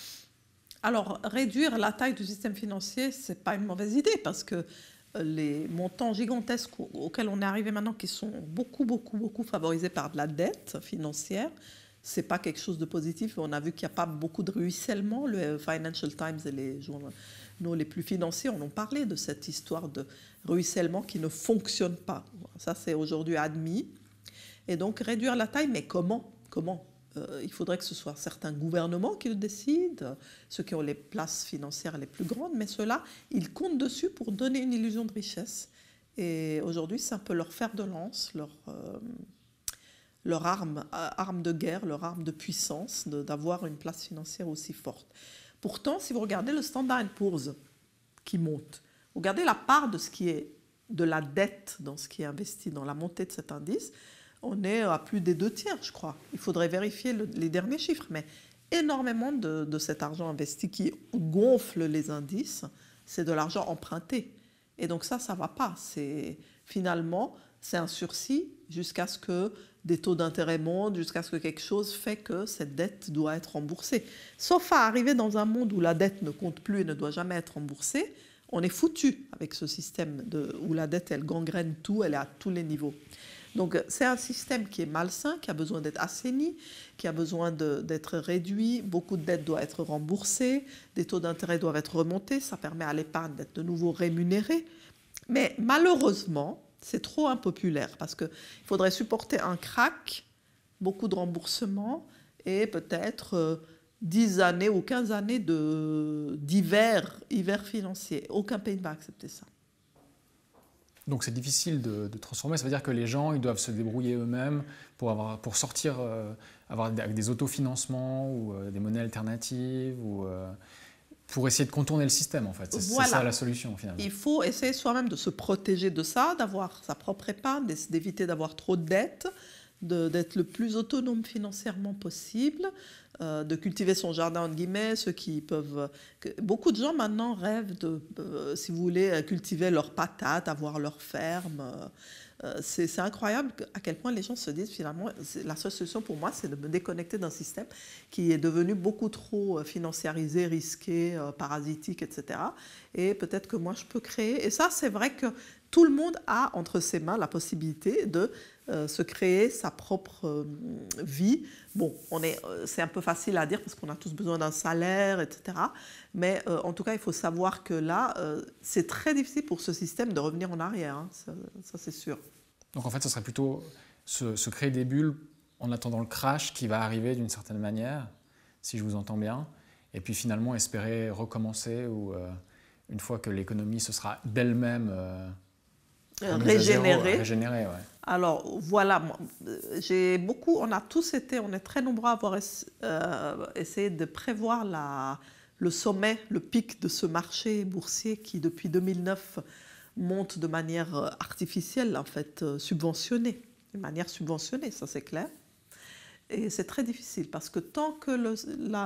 Alors, réduire la taille du système financier, ce n'est pas une mauvaise idée parce que les montants gigantesques auxquels on est arrivé maintenant, qui sont beaucoup favorisés par de la dette financière, ce n'est pas quelque chose de positif. On a vu qu'il n'y a pas beaucoup de ruissellement. Le Financial Times et les journaux les plus financiers en ont parlé de cette histoire de ruissellement qui ne fonctionne pas. Ça, c'est aujourd'hui admis. Et donc, réduire la taille, mais comment il faudrait que ce soit certains gouvernements qui le décident, ceux qui ont les places financières les plus grandes, mais ceux-là, ils comptent dessus pour donner une illusion de richesse. Et aujourd'hui, c'est un peu leur fer de lance, leur arme de guerre, leur arme de puissance, d'avoir une place financière aussi forte. Pourtant, si vous regardez le Standard & Poor's qui monte, vous regardez la part de ce qui est de la dette dans ce qui est investi dans la montée de cet indice, on est à plus des 2 tiers, je crois. Il faudrait vérifier les derniers chiffres, mais énormément de cet argent investi qui gonfle les indices, c'est de l'argent emprunté. Et donc ça ne va pas. Finalement, c'est un sursis jusqu'à ce que des taux d'intérêt montent, jusqu'à ce que quelque chose fait que cette dette doit être remboursée. Sauf à arriver dans un monde où la dette ne compte plus et ne doit jamais être remboursée, on est foutu avec ce système où la dette, elle gangrène tout, elle est à tous les niveaux. Donc c'est un système qui est malsain, qui a besoin d'être assaini, qui a besoin d'être réduit. Beaucoup de dettes doivent être remboursées, des taux d'intérêt doivent être remontés, ça permet à l'épargne d'être de nouveau rémunérée. Mais malheureusement, c'est trop impopulaire parce qu'il faudrait supporter un crack, beaucoup de remboursements et peut-être 10 années ou 15 années hiver financier. Aucun pays ne va accepter ça. Donc c'est difficile de transformer, ça veut dire que les gens ils doivent se débrouiller eux-mêmes pour sortir, avoir des autofinancements ou des monnaies alternatives ou pour essayer de contourner le système en fait. C'est ça la solution finalement. Il faut essayer soi-même de se protéger de ça, d'avoir sa propre épargne, d'éviter d'avoir trop de dettes, d'être le plus autonome financièrement possible, de cultiver son jardin entre guillemets, ceux qui peuvent... Beaucoup de gens maintenant rêvent de, si vous voulez, cultiver leurs patates, avoir leur ferme. C'est incroyable à quel point les gens se disent finalement, la seule solution pour moi, c'est de me déconnecter d'un système qui est devenu beaucoup trop financiarisé, risqué, parasitique, etc. Et peut-être que moi, je peux créer. Et ça, c'est vrai que tout le monde a entre ses mains la possibilité de se créer sa propre vie. Bon, c'est un peu facile à dire parce qu'on a tous besoin d'un salaire, etc. Mais en tout cas, il faut savoir que là, c'est très difficile pour ce système de revenir en arrière. Hein. Ça c'est sûr. Donc en fait, ce serait plutôt se créer des bulles en attendant le crash qui va arriver d'une certaine manière, si je vous entends bien, et puis finalement espérer recommencer ou une fois que l'économie se sera d'elle-même régénérée. Ouais. Alors voilà, on est très nombreux à avoir essayé de prévoir le sommet, le pic de ce marché boursier qui depuis 2009 monte de manière artificielle, en fait, subventionnée, de manière subventionnée, ça c'est clair. Et c'est très difficile parce que tant que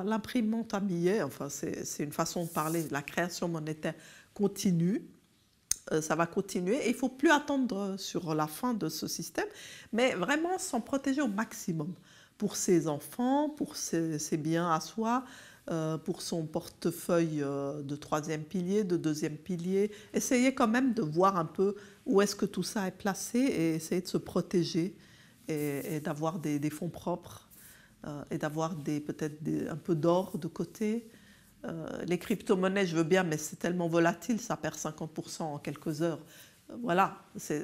l'imprimante à billets, enfin c'est une façon de parler, la création monétaire continue, ça va continuer et il ne faut plus attendre sur la fin de ce système, mais vraiment s'en protéger au maximum pour ses enfants, pour ses biens à soi, pour son portefeuille de troisième pilier, de deuxième pilier. Essayez quand même de voir un peu où est-ce que tout ça est placé et essayer de se protéger et d'avoir des fonds propres et d'avoir peut-être un peu d'or de côté. Les crypto-monnaies, je veux bien, mais c'est tellement volatile, ça perd 50% en quelques heures. Voilà,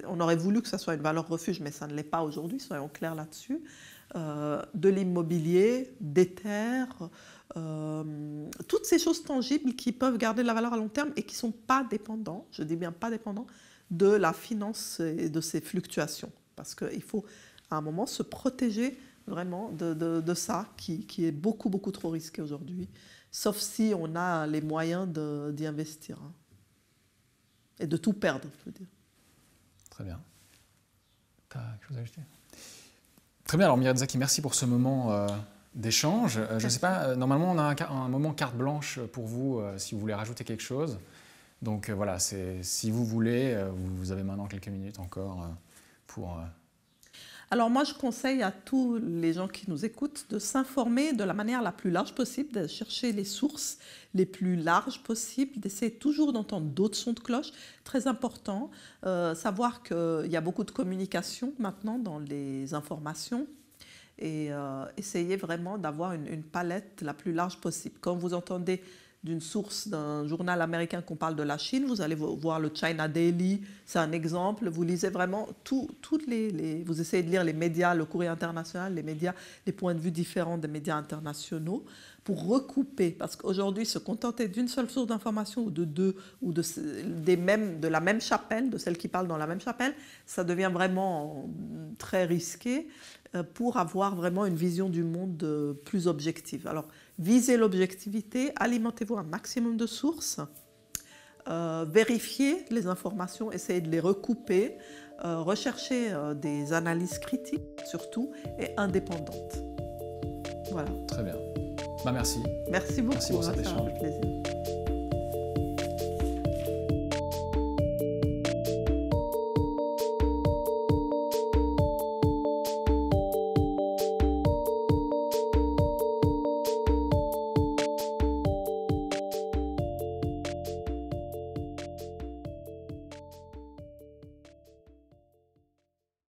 on aurait voulu que ça soit une valeur refuge, mais ça ne l'est pas aujourd'hui, soyons clairs là-dessus. De l'immobilier, des terres, toutes ces choses tangibles qui peuvent garder la valeur à long terme et qui ne sont pas dépendants, je dis bien pas dépendants, de la finance et de ces fluctuations. Parce qu'il faut à un moment se protéger vraiment de ça qui est beaucoup, beaucoup trop risqué aujourd'hui. Sauf si on a les moyens d'y investir. Hein. Et de tout perdre, je veux dire. Très bien. Tu as quelque chose à ajouter ? Très bien, alors Myriam Zaki, merci pour ce moment d'échange. Je ne sais pas, normalement on a un moment carte blanche pour vous si vous voulez rajouter quelque chose. Donc voilà, si vous voulez, vous avez maintenant quelques minutes encore pour... Alors moi, je conseille à tous les gens qui nous écoutent de s'informer de la manière la plus large possible, de chercher les sources les plus larges possibles, d'essayer toujours d'entendre d'autres sons de cloche. Très important, savoir qu'il y a beaucoup de communication maintenant dans les informations et essayer vraiment d'avoir une palette la plus large possible. Quand vous entendez d'une source d'un journal américain qu'on parle de la Chine, vous allez voir le China Daily, c'est un exemple. Vous lisez vraiment vous essayez de lire les médias, le courrier international, les médias, les points de vue différents des médias internationaux pour recouper. Parce qu'aujourd'hui, se contenter d'une seule source d'information ou de deux, ou de la même chapelle, de celles qui parlent dans la même chapelle, ça devient vraiment très risqué pour avoir vraiment une vision du monde plus objective. Alors, visez l'objectivité, alimentez-vous un maximum de sources, vérifiez les informations, essayez de les recouper, recherchez des analyses critiques surtout et indépendantes. Voilà. Très bien. Merci. Merci beaucoup. Merci pour cet ça échange. fait plaisir.